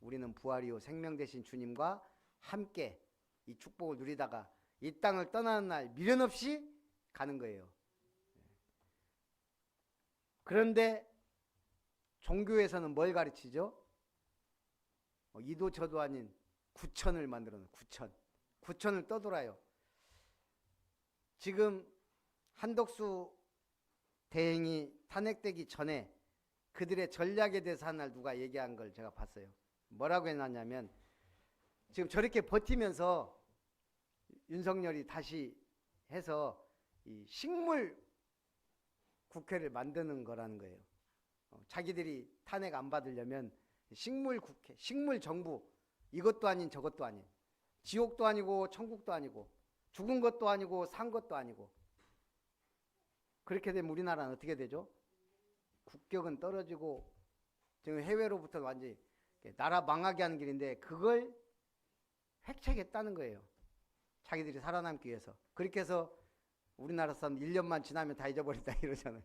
S3: 우리는 부활이요 생명 되신 주님과 함께 이 축복을 누리다가 이 땅을 떠나는 날 미련 없이 가는 거예요. 그런데 종교에서는 뭘 가르치죠? 이도 저도 아닌 구천을 만들어 놓은 구천을 떠돌아요. 지금 한덕수 대행이 탄핵되기 전에 그들의 전략에 대해서 한 날 누가 얘기한 걸 제가 봤어요. 뭐라고 해놨냐면 지금 저렇게 버티면서 윤석열이 다시 해서 이 식물 국회를 만드는 거라는 거예요. 자기들이 탄핵 안 받으려면 식물 국회, 식물 정부, 이것도 아닌 저것도 아닌, 지옥도 아니고 천국도 아니고 죽은 것도 아니고 산 것도 아니고. 그렇게 되면 우리나라는 어떻게 되죠? 국격은 떨어지고 지금 해외로부터 완전히 나라 망하게 하는 길인데 그걸 획책했다는 거예요. 자기들이 살아남기 위해서. 그렇게 해서 우리나라 사람 1년만 지나면 다 잊어버린다 이러잖아요.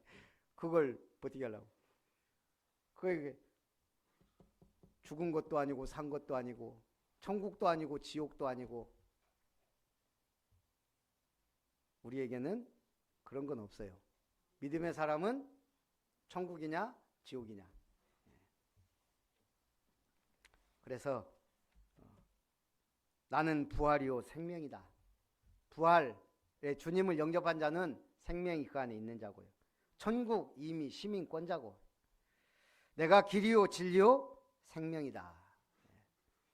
S3: 그걸 버티게 하려고. 그게 죽은 것도 아니고 산 것도 아니고 천국도 아니고 지옥도 아니고 우리에게는 그런 건 없어요. 믿음의 사람은 천국이냐 지옥이냐. 그래서 나는 부활이요 생명이다. 부활의 주님을 영접한 자는 생명이 그 안에 있는 자고요. 천국 이미 시민권자고. 내가 길이요 진리요 생명이다.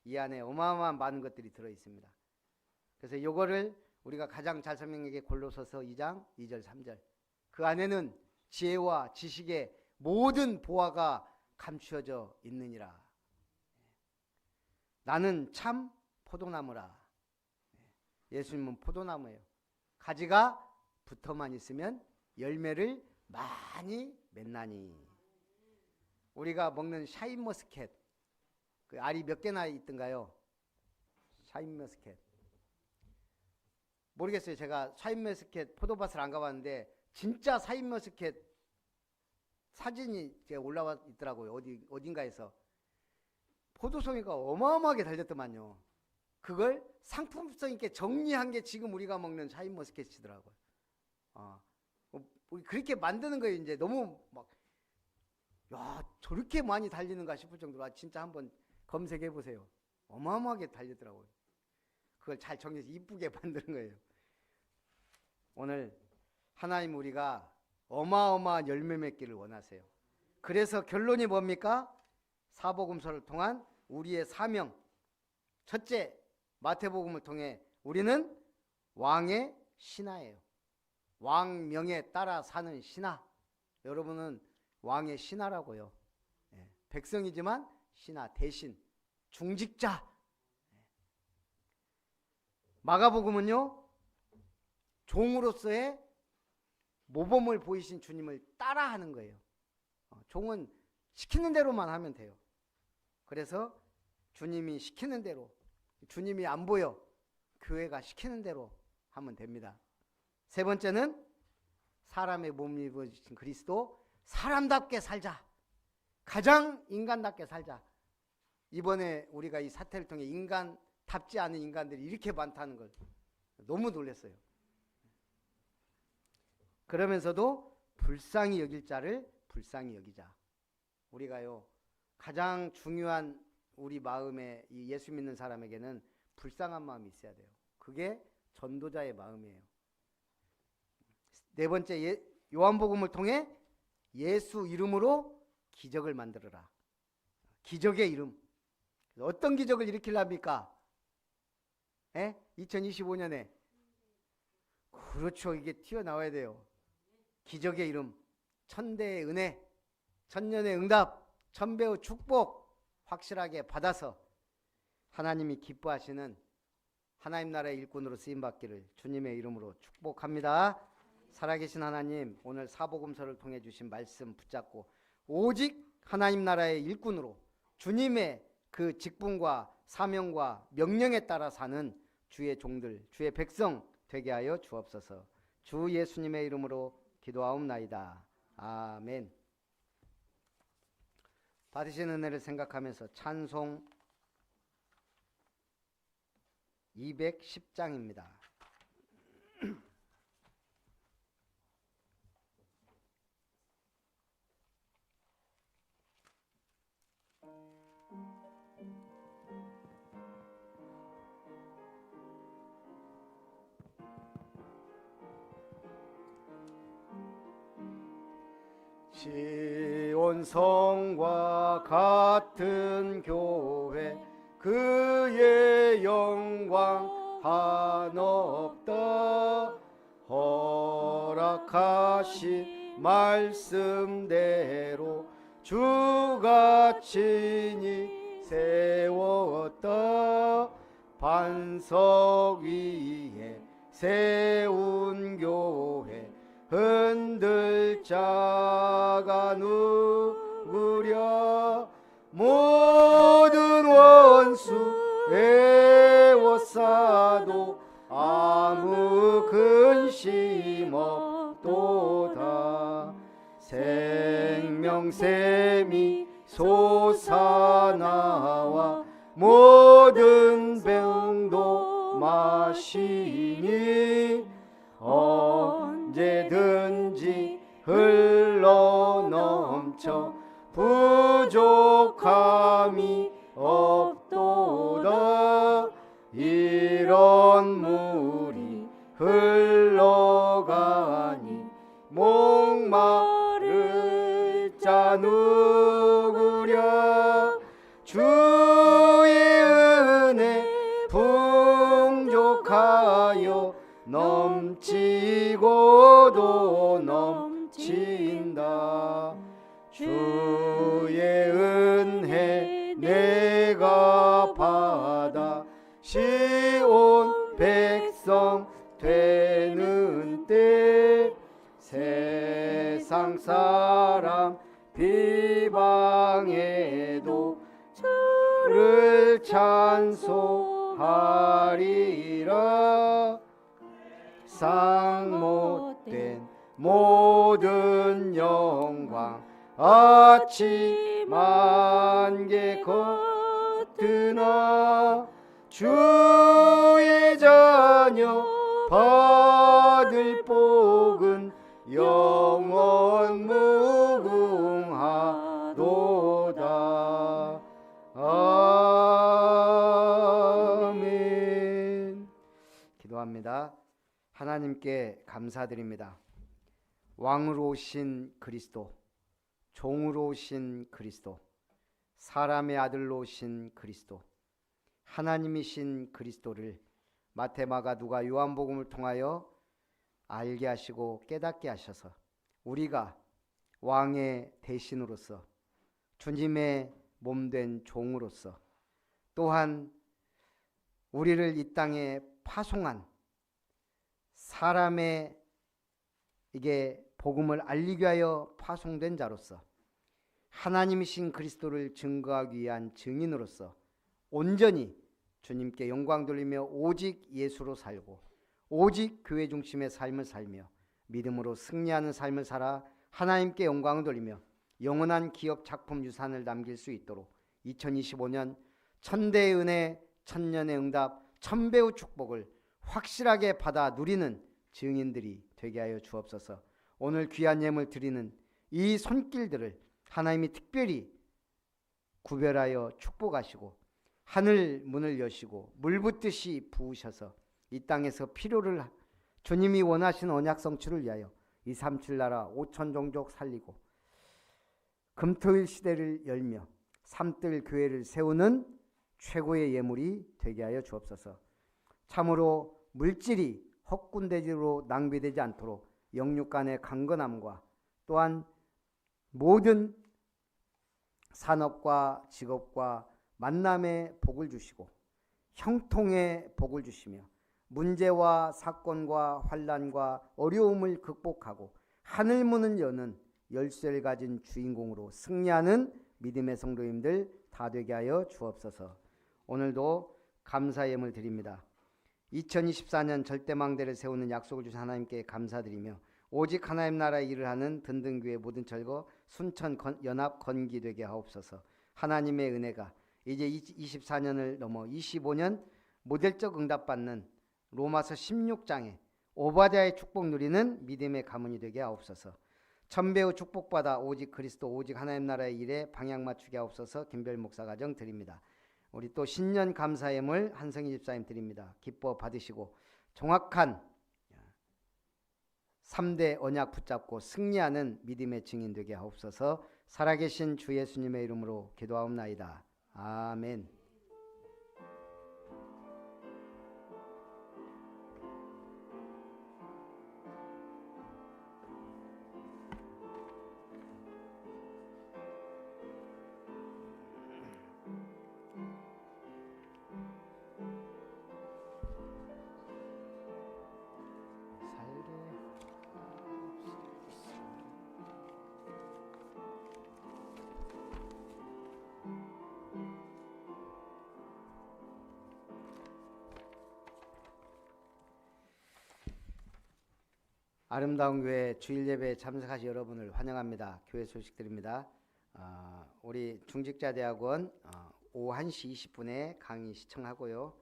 S3: 이 안에 어마어마한 많은 것들이 들어있습니다. 그래서 이거를 우리가 가장 잘 설명한 게 골로새서 2장 2절 3절. 그 안에는 지혜와 지식의 모든 보화가 감추어져 있느니라. 나는 참 포도나무라. 예수님은 포도나무예요. 가지가 붙어만 있으면 열매를 많이 맺나니. 우리가 먹는 샤인머스켓, 그 알이 몇 개나 있던가요? 샤인머스켓. 모르겠어요. 제가 샤인머스켓 포도밭을 안 가봤는데 진짜 샤인머스켓 사진이 제가 올라와 있더라고요. 어딘가에서. 포도송이가 어마어마하게 달렸더만요. 그걸 상품성 있게 정리한 게 지금 우리가 먹는 샤인머스켓이더라고요. 그렇게 만드는 거예요. 이제 너무 막, 야, 저렇게 많이 달리는가 싶을 정도로 진짜 한번 검색해 보세요. 어마어마하게 달리더라고요. 그걸 잘 정리해서 이쁘게 만드는 거예요. 오늘 하나님 우리가 어마어마한 열매 맺기를 원하세요. 그래서 결론이 뭡니까? 사복음서를 통한 우리의 사명. 첫째, 마태복음을 통해 우리는 왕의 신하예요. 왕명에 따라 사는 신하. 여러분은 왕의 신하라고요. 백성이지만 신하, 대신, 중직자. 마가복음은요, 종으로서의 모범을 보이신 주님을 따라하는 거예요. 종은 시키는 대로만 하면 돼요. 그래서 주님이 시키는 대로, 주님이 안 보여, 교회가 시키는 대로 하면 됩니다. 세 번째는 사람의 몸을 입으신 그리스도, 사람답게 살자. 가장 인간답게 살자. 이번에 우리가 이 사태를 통해 인간답지 않은 인간들이 이렇게 많다는 걸 너무 놀랐어요. 그러면서도 불쌍히 여길 자를 불쌍히 여기자. 우리가요, 가장 중요한 우리 마음에 이 예수 믿는 사람에게는 불쌍한 마음이 있어야 돼요. 그게 전도자의 마음이에요. 네 번째, 요한복음을 통해 예수 이름으로 기적을 만들어라. 기적의 이름. 어떤 기적을 일으키려합니까? 2025년에. 그렇죠. 이게 튀어나와야 돼요. 기적의 이름, 천대의 은혜, 천년의 응답, 천배의 축복 확실하게 받아서 하나님이 기뻐하시는 하나님 나라의 일꾼으로 쓰임받기를 주님의 이름으로 축복합니다. 살아계신 하나님, 오늘 사복음서를 통해 주신 말씀 붙잡고 오직 하나님 나라의 일꾼으로 주님의 그 직분과 사명과 명령에 따라 사는 주의 종들, 주의 백성 되게 하여 주옵소서. 주 예수님의 이름으로 기도하옵나이다. 아멘. 받으신 은혜를 생각하면서 찬송 210장입니다. 시온 성과 같은 교회 그의 영광 한없다. 허락하신 말씀대로 주가 친히 세웠다. 반석 위에 세운 교회 흔들 자가 누구랴. 모든 원수 애워싸도 아무 근심 없도다. 생명샘이 솟아나와 모든 병도 마시니 언제든지 흘러넘쳐 부족함이 없도다. 이런 물이 흘러가니 목마를 자 누구랴. 주의 은혜 풍족하여 넘치고도 넘친다. 주의 은혜 내가 받아 시온 백성 되는 때 세상 사람 비방해도 주를 찬송하리라. 상 못된 모든 영광 아침 안개 겉드나 주의 자녀 받을 복은 영원 무궁하도다. 아멘. 기도합니다. 하나님께 감사드립니다. 왕으로 오신 그리스도, 종으로 오신 그리스도, 사람의 아들로 오신 그리스도, 하나님이신 그리스도를 마태, 마가, 누가, 요한복음을 통하여 알게 하시고 깨닫게 하셔서 우리가 왕의 대신으로서 주님의 몸된 종으로서 또한 우리를 이 땅에 파송한 사람의 이게 복음을 알리기 위하여 파송된 자로서 하나님이신 그리스도를 증거하기 위한 증인으로서 온전히 주님께 영광 돌리며 오직 예수로 살고 오직 교회 중심의 삶을 살며 믿음으로 승리하는 삶을 살아 하나님께 영광을 돌리며 영원한 기업 작품 유산을 남길 수 있도록 2025년 천대의 은혜, 천년의 응답, 천배의 축복을 확실하게 받아 누리는 증인들이 되게 하여 주옵소서. 오늘 귀한 예물 드리는 이 손길들을 하나님이 특별히 구별하여 축복하시고 하늘 문을 여시고 물 붓듯이 부으셔서 이 땅에서 필요를 주님이 원하시는 언약 성취를 위하여 237 나라 5천 종족 살리고 금토일 시대를 열며 삼뜰 교회를 세우는 최고의 예물이 되게 하여 주옵소서. 참으로 물질이 헛군대지로 낭비되지 않도록 영육 간의 강건함과 또한 모든 산업과 직업과 만남의 복을 주시고 형통의 복을 주시며 문제와 사건과 환난과 어려움을 극복하고 하늘 문을 여는 열쇠를 가진 주인공으로 승리하는 믿음의 성도님들 다 되게 하여 주옵소서. 오늘도 감사 예물 드립니다. 2024년 절대망대를 세우는 약속을 주신 하나님께 감사드리며 오직 하나님 나라의 일을 하는 든든교회 모든 철거 순천 연합 건기되게 하옵소서. 하나님의 은혜가 이제 24년을 넘어 25년 모델적 응답받는 로마서 16장에 오바댜의 축복 누리는 믿음의 가문이 되게 하옵소서. 천배의 축복받아 오직 그리스도 오직 하나님 나라의 일에 방향 맞추게 하옵소서. 김별 목사 가정 드립니다. 우리 또 신년 감사 예물 한성희 집사님 드립니다. 기뻐 받으시고 정확한 3대 언약 붙잡고 승리하는 믿음의 증인 되게 하옵소서. 살아계신 주 예수님의 이름으로 기도하옵나이다. 아멘. 아름다운 교회 주일 예배에 참석하신 여러분을 환영합니다. 교회 소식 드립니다. 우리 중직자대학원 오후 1시 20분에 강의 시청하고요.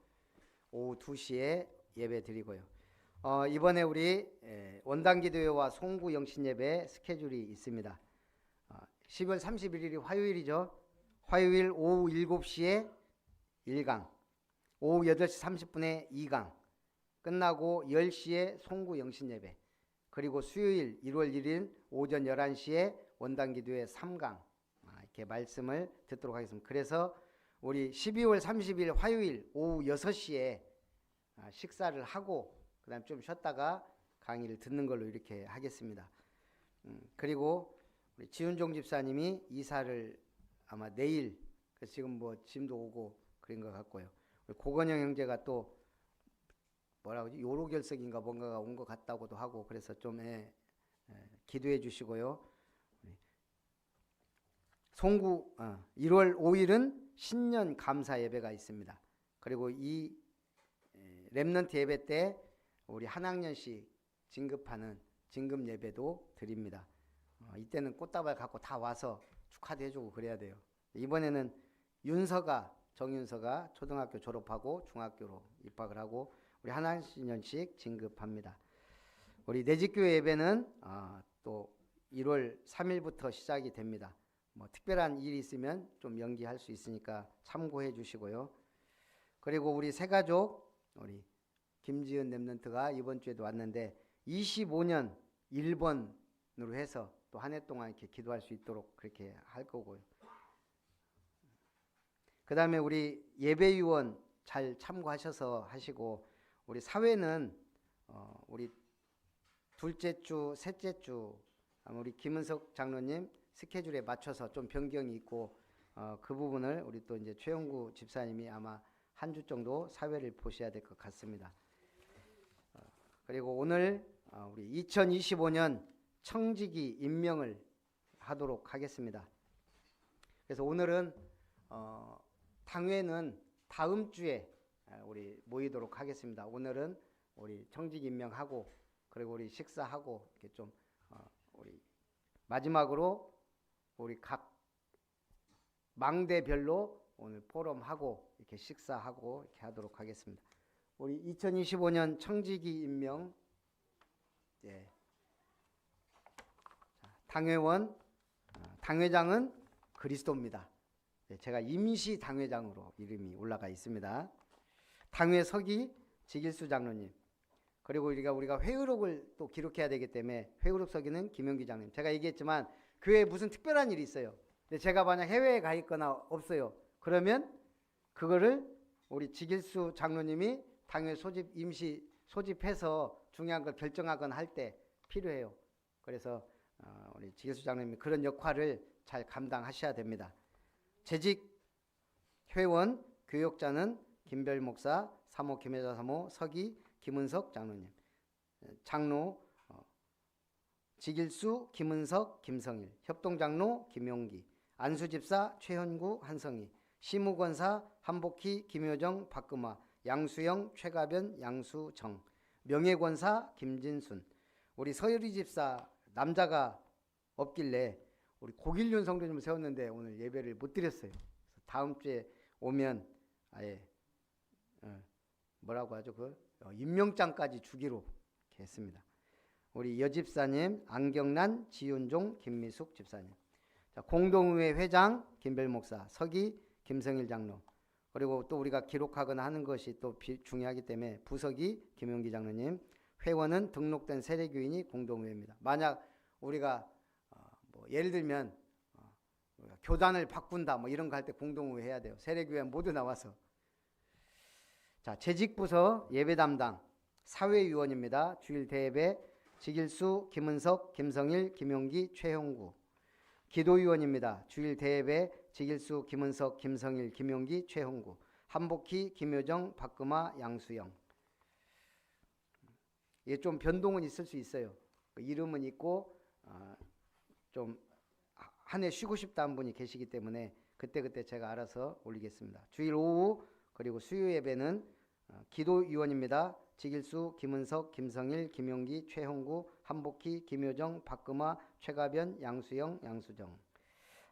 S3: 오후 2시에 예배 드리고요. 이번에 우리 원당기도회와 송구 영신예배 스케줄이 있습니다. 12월 31일이 화요일이죠. 화요일 오후 7시에 1강, 오후 8시 30분에 2강, 끝나고 10시에 송구 영신예배, 그리고 수요일 1월 1일 오전 11시에 원당기도회 3강 이렇게 말씀을 듣도록 하겠습니다. 그래서 우리 12월 30일 화요일 오후 6시에 식사를 하고 그 다음 좀 쉬었다가 강의를 듣는 걸로 이렇게 하겠습니다. 그리고 우리 지훈종 집사님이 이사를 아마 내일, 그래서 지금 뭐 짐도 오고 그런 것 같고요. 우리 고건영 형제가 또 뭐라고 하지? 요로결석인가 뭔가가 온 것 같다고도 하고, 그래서 좀 기도해 주시고요. 송구 1월 5일은 신년 감사 예배가 있습니다. 그리고 이 렘넌트 예배 때 우리 한 학년씩 진급하는 진급 예배도 드립니다. 이때는 꽃다발 갖고 다 와서 축하도 해주고 그래야 돼요. 이번에는 정윤서가 초등학교 졸업하고 중학교로 입학을 하고 우리 한 학년씩 진급합니다. 우리 내집교회 예배는 또 1월 3일부터 시작이 됩니다. 뭐 특별한 일이 있으면 좀 연기할 수 있으니까 참고해 주시고요. 그리고 우리 새가족 우리 김지은 렘넌트가 이번 주에도 왔는데 25년 1번으로 해서 또 한 해 동안 이렇게 기도할 수 있도록 그렇게 할 거고요. 그 다음에 우리 예배위원 잘 참고하셔서 하시고, 우리 사회는 우리 둘째 주, 셋째 주 우리 김은석 장로님 스케줄에 맞춰서 좀 변경이 있고 그 부분을 우리 또 이제 최영구 집사님이 아마 한 주 정도 사회를 보셔야 될 것 같습니다. 그리고 오늘 우리 2025년 청지기 임명을 하도록 하겠습니다. 그래서 오늘은 당회는 다음 주에 우리 모이도록 하겠습니다. 오늘은 우리 청지기 임명하고 그리고 우리 식사하고 이렇게 좀 우리 마지막으로 우리 각 망대별로 오늘 포럼하고 이렇게 식사하고 이렇게 하도록 하겠습니다. 우리 2025년 청지기 임명, 당회원, 당회장은 그리스도입니다. 제가 임시 당회장으로 이름이 올라가 있습니다. 당회 서기 지길수 장로님, 그리고 우리가 회의록을 또 기록해야 되기 때문에 회의록 서기는 김영기 장로님. 제가 얘기했지만 교회에 무슨 특별한 일이 있어요. 근데 제가 만약 해외에 가 있거나 없어요. 그러면 그거를 우리 지길수 장로님이 당회 소집 임시 소집해서 중요한 걸 결정하거나 할 때 필요해요. 그래서 우리 지길수 장로님이 그런 역할을 잘 감당하셔야 됩니다. 재직 회원 교역자는 김별 목사, 사모 김혜자 사모, 서기 김은석 장로님, 장로 지길수 김은석 김성일, 협동장로 김용기, 안수집사 최현구 한성희, 시무권사 한복희 김효정 박금화, 양수영 최가변 양수정, 명예권사 김진순. 우리 서유리 집사 남자가 없길래 우리 고길륜 성도님을 세웠는데 오늘 예배를 못 드렸어요. 그래서 다음 주에 오면 아예 뭐라고 하죠? 임명장까지 주기로 이렇게 했습니다. 우리 여집사님 안경란, 지윤종, 김미숙 집사님, 자, 공동의회 회장 김별 목사, 서기 김성일 장로, 그리고 또 우리가 기록하거나 하는 것이 또 중요하기 때문에 부서기 김용기 장로님, 회원은 등록된 세례교인이 공동의회입니다. 만약 우리가 뭐 예를 들면 교단을 바꾼다 뭐 이런 거 할 때 공동의회 해야 돼요. 세례교회 모두 나와서. 자, 재직부서 예배 담당 사회위원입니다. 주일 대예배 지길수, 김은석, 김성일, 김용기, 최형구. 기도위원입니다. 주일 대예배 지길수, 김은석, 김성일, 김용기, 최형구. 한복희, 김효정, 박금화, 양수영. 이게 좀 변동은 있을 수 있어요. 이름은 있고 좀 한 해 쉬고 싶다는 분이 계시기 때문에 그때그때 제가 알아서 올리겠습니다. 주일 오후 그리고 수요 예배는 기도위원입니다. 지길수, 김은석, 김성일, 김용기, 최홍구, 한복희, 김효정, 박금화, 최가변, 양수영, 양수정.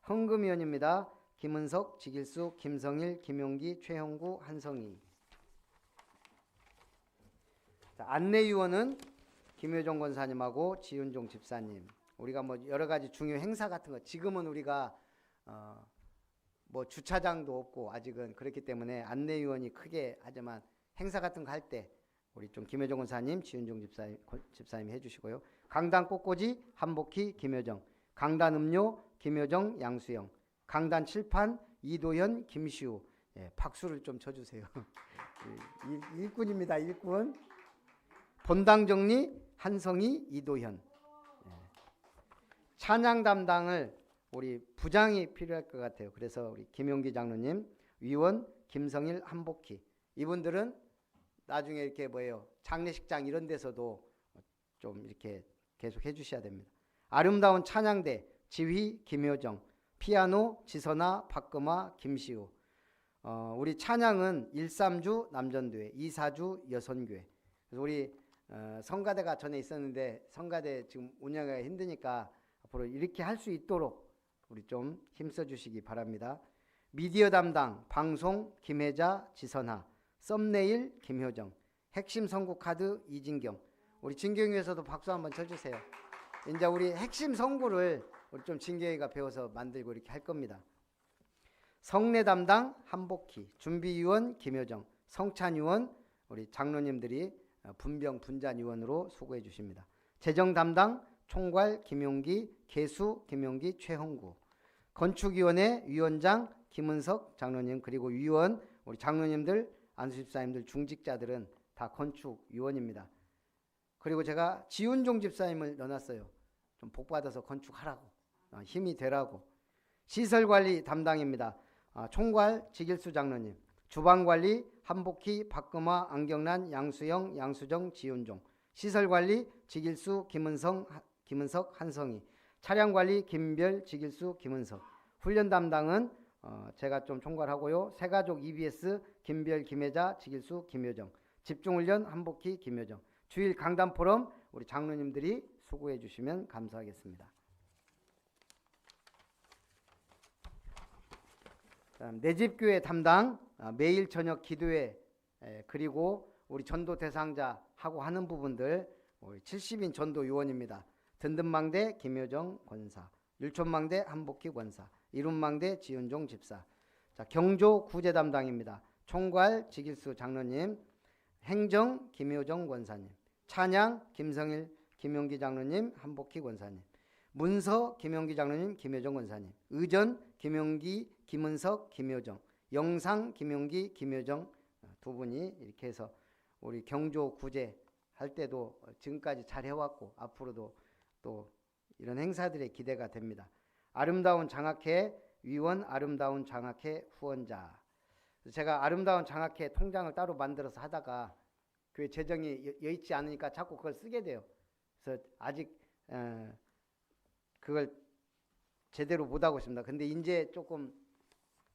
S3: 헌금위원입니다. 김은석, 지길수, 김성일, 김용기, 최홍구, 한성희. 자, 안내위원은 김효정 권사님하고 지윤종 집사님. 우리가 뭐 여러 가지 중요 행사 같은 거, 지금은 우리가 뭐 주차장도 없고 아직은 그렇기 때문에 안내위원이 크게 하지만 행사 같은 거 할 때 우리 좀 김효정 권사님, 지윤종 집사님 해주시고요. 강단 꽃꽂이 한복희, 김효정, 강단 음료 김효정, 양수영, 강단 칠판 이도현, 김시우. 예, 박수를 좀 쳐주세요. 일꾼입니다, 일꾼. 본당 정리 한성희, 이도현. 예. 찬양 담당을 우리 부장이 필요할 것 같아요. 그래서 우리 김용기 장로님, 위원 김성일, 한복희. 이분들은 나중에 이렇게 뭐예요, 장례식장 이런 데서도 좀 이렇게 계속 해주셔야 됩니다. 아름다운 찬양대 지휘 김효정, 피아노 지선아, 박금화, 김시우. 우리 찬양은 1~3주 남전교회, 2~4주 여선교회. 그래서 우리 성가대가 전에 있었는데 성가대 지금 운영하기가 힘드니까 앞으로 이렇게 할 수 있도록 우리 좀 힘써 주시기 바랍니다. 미디어 담당 방송 김혜자, 지선아, 썸네일 김효정, 핵심 선구 카드 이진경. 우리 진경이에서도 박수 한번 쳐주세요. 이제 우리 핵심 선구를 우리 좀 진경이가 배워서 만들고 이렇게 할 겁니다. 성례 담당 한복희, 준비위원 김효정, 성찬위원 우리 장로님들이 분병 분잔위원으로 수고해 주십니다. 재정 담당 총괄 김용기, 개수 김용기, 최홍구, 건축위원회 위원장 김은석 장로님, 그리고 위원 우리 장로님들, 안수집사님들, 중직자들은 다 건축위원입니다. 그리고 제가 지윤종 집사님을 넣어놨어요. 좀 복받아서 건축하라고, 힘이 되라고. 시설관리 담당입니다. 총괄 지길수 장로님, 주방관리 한복희, 박금화, 안경란, 양수영, 양수정, 지윤종. 시설관리 지길수, 김은석, 한성희. 차량관리 김별, 지길수, 김은석. 훈련 담당은 제가 좀 총괄하고요. 새가족 EBS 김별, 김혜자, 지길수, 김효정. 집중훈련 한복희, 김효정. 주일 강단포럼 우리 장로님들이 수고해 주시면 감사하겠습니다. 내집교회 담당 매일 저녁 기도회, 그리고 우리 전도 대상자 하고 하는 부분들 우리 70인 전도 요원입니다. 든든망대 김효정 권사, 율촌망대 한복희 권사, 이룬망대 지윤종 집사. 자, 경조 구제 담당입니다. 총괄 지길수 장로님, 행정 김효정 권사님, 찬양 김성일 김용기 장로님, 한복희 권사님, 문서 김용기 장로님, 김효정 권사님, 의전 김용기, 김은석, 김효정, 영상 김용기, 김효정 두 분이 이렇게 해서 우리 경조 구제 할 때도 지금까지 잘 해왔고 앞으로도 또 이런 행사들의 기대가 됩니다. 아름다운 장학회 위원, 아름다운 장학회 후원자. 제가 아름다운 장학회 통장을 따로 만들어서 하다가 교회 재정이 여의치 않으니까 자꾸 그걸 쓰게 돼요. 그래서 아직 그걸 제대로 못하고 있습니다. 근데 이제 조금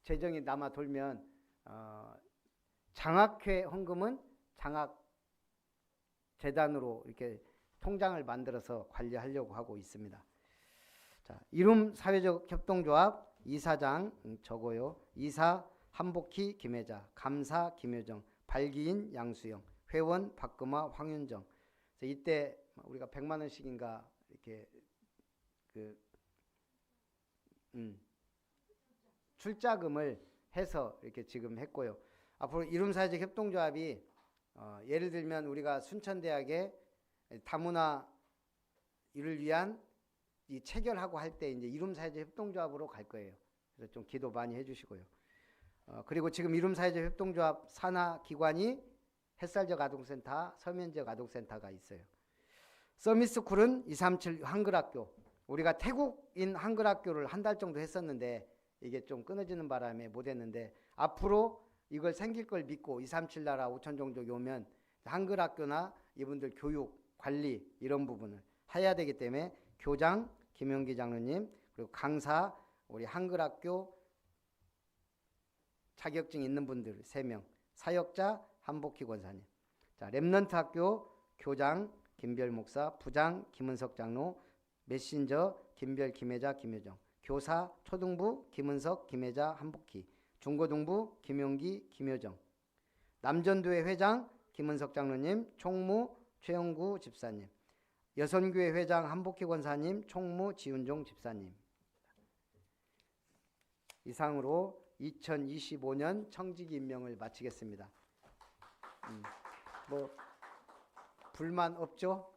S3: 재정이 남아 돌면 장학회 헌금은 장학재단으로 이렇게 통장을 만들어서 관리하려고 하고 있습니다. 자, 이룸 사회적 협동조합 이사장 저고요. 이사 한복희 김혜자, 감사 김효정, 발기인 양수영, 회원 박금화 황윤정. 이때 우리가 100만 원씩인가 이렇게 출자금을 해서 이렇게 지금 했고요. 앞으로 이룸 사회적 협동조합이 예를 들면 우리가 순천대학에 다문화 이를 위한 이 체결하고 할 때 이제 이룸 사회적 협동조합으로 갈 거예요. 그래서 좀 기도 많이 해주시고요. 그리고 지금 이룸 사회적 협동조합 산하 기관이 햇살적 아동센터, 서면적 아동센터가 있어요. 서미스쿨은 237 한글학교. 우리가 태국인 한글학교를 한 달 정도 했었는데 이게 좀 끊어지는 바람에 못했는데 앞으로 이걸 생길 걸 믿고 237 나라 5천 종족 오면 한글학교나 이분들 교육, 관리 이런 부분을 해야 되기 때문에 교장 김용기 장로님 그리고 강사 우리 한글학교 자격증 있는 분들 3명, 사역자 한복희 권사님, 자 렘넌트 학교 교장 김별 목사, 부장 김은석 장로, 메신저 김별 김혜자 김효정, 교사 초등부 김은석 김혜자 한복희, 중고등부 김용기 김효정, 남전교회 회장 김은석 장로님, 총무 최영구 집사님, 여선교회 회장 한복희 권사님, 총무 지훈종 집사님. 이상으로 2025년 청지기 임명을 마치겠습니다. 뭐 불만 없죠?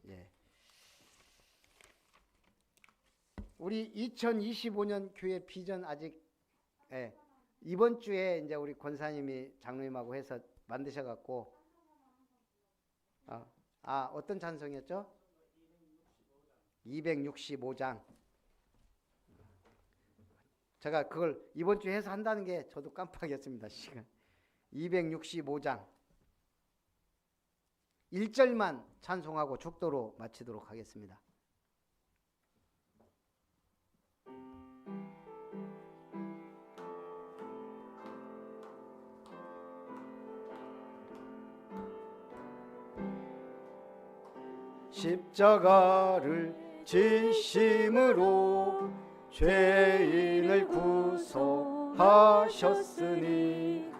S3: 예. 우리 2025년 교회 비전 아직 이번 주에 이제 우리 권사님이 장로님하고 해서 만드셔갖고 어떤 찬송이었죠? 265장. 제가 그걸 이번 주에 해서 한다는 게 저도 깜빡했습니다. 시간. 265장. 1절만 찬송하고 축도로 마치도록 하겠습니다. 십자가를 지심으로 죄인을 구속하셨으니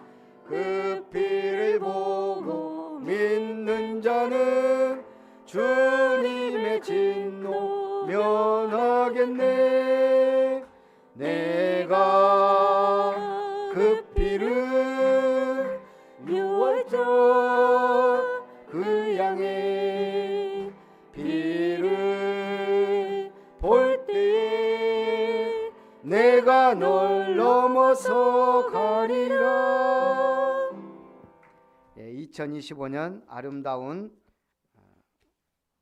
S3: 그 피를 보고 믿는 자는 주님의 진노 면하겠네. 내가 그 피를 6월절 그 양의 피를 볼 때에 내가 널 넘어서 가리라. 2025년 아름다운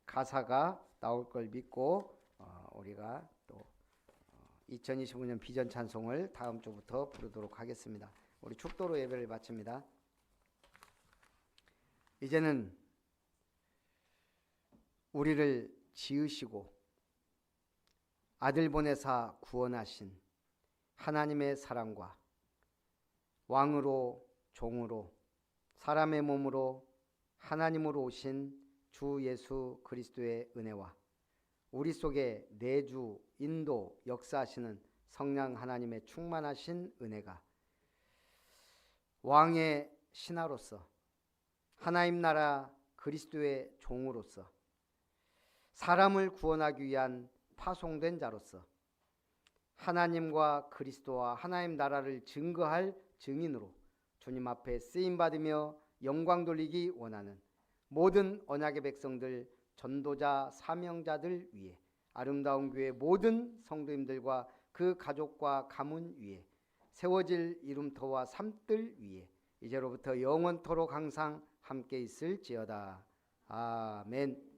S3: 가사가 나올 걸 믿고 우리가 또 2025년 비전 찬송을 다음 주부터 부르도록 하겠습니다. 우리 축도로 예배를 마칩니다. 이제는 우리를 지으시고 아들 보내사 구원하신 하나님의 사랑과 왕으로 종으로 사람의 몸으로 하나님으로 오신 주 예수 그리스도의 은혜와 우리 속에 내주 인도 역사하시는 성령 하나님의 충만하신 은혜가 왕의 신하로서 하나님 나라 그리스도의 종으로서 사람을 구원하기 위한 파송된 자로서 하나님과 그리스도와 하나님 나라를 증거할 증인으로 주님 앞에 쓰임받으며 영광 돌리기 원하는 모든 언약의 백성들, 전도자, 사명자들 위해 아름다운 교회 모든 성도님들과 그 가족과 가문 위에 세워질 이름터와 삼들 위에 이제로부터 영원토록 항상 함께 있을지어다. 아멘.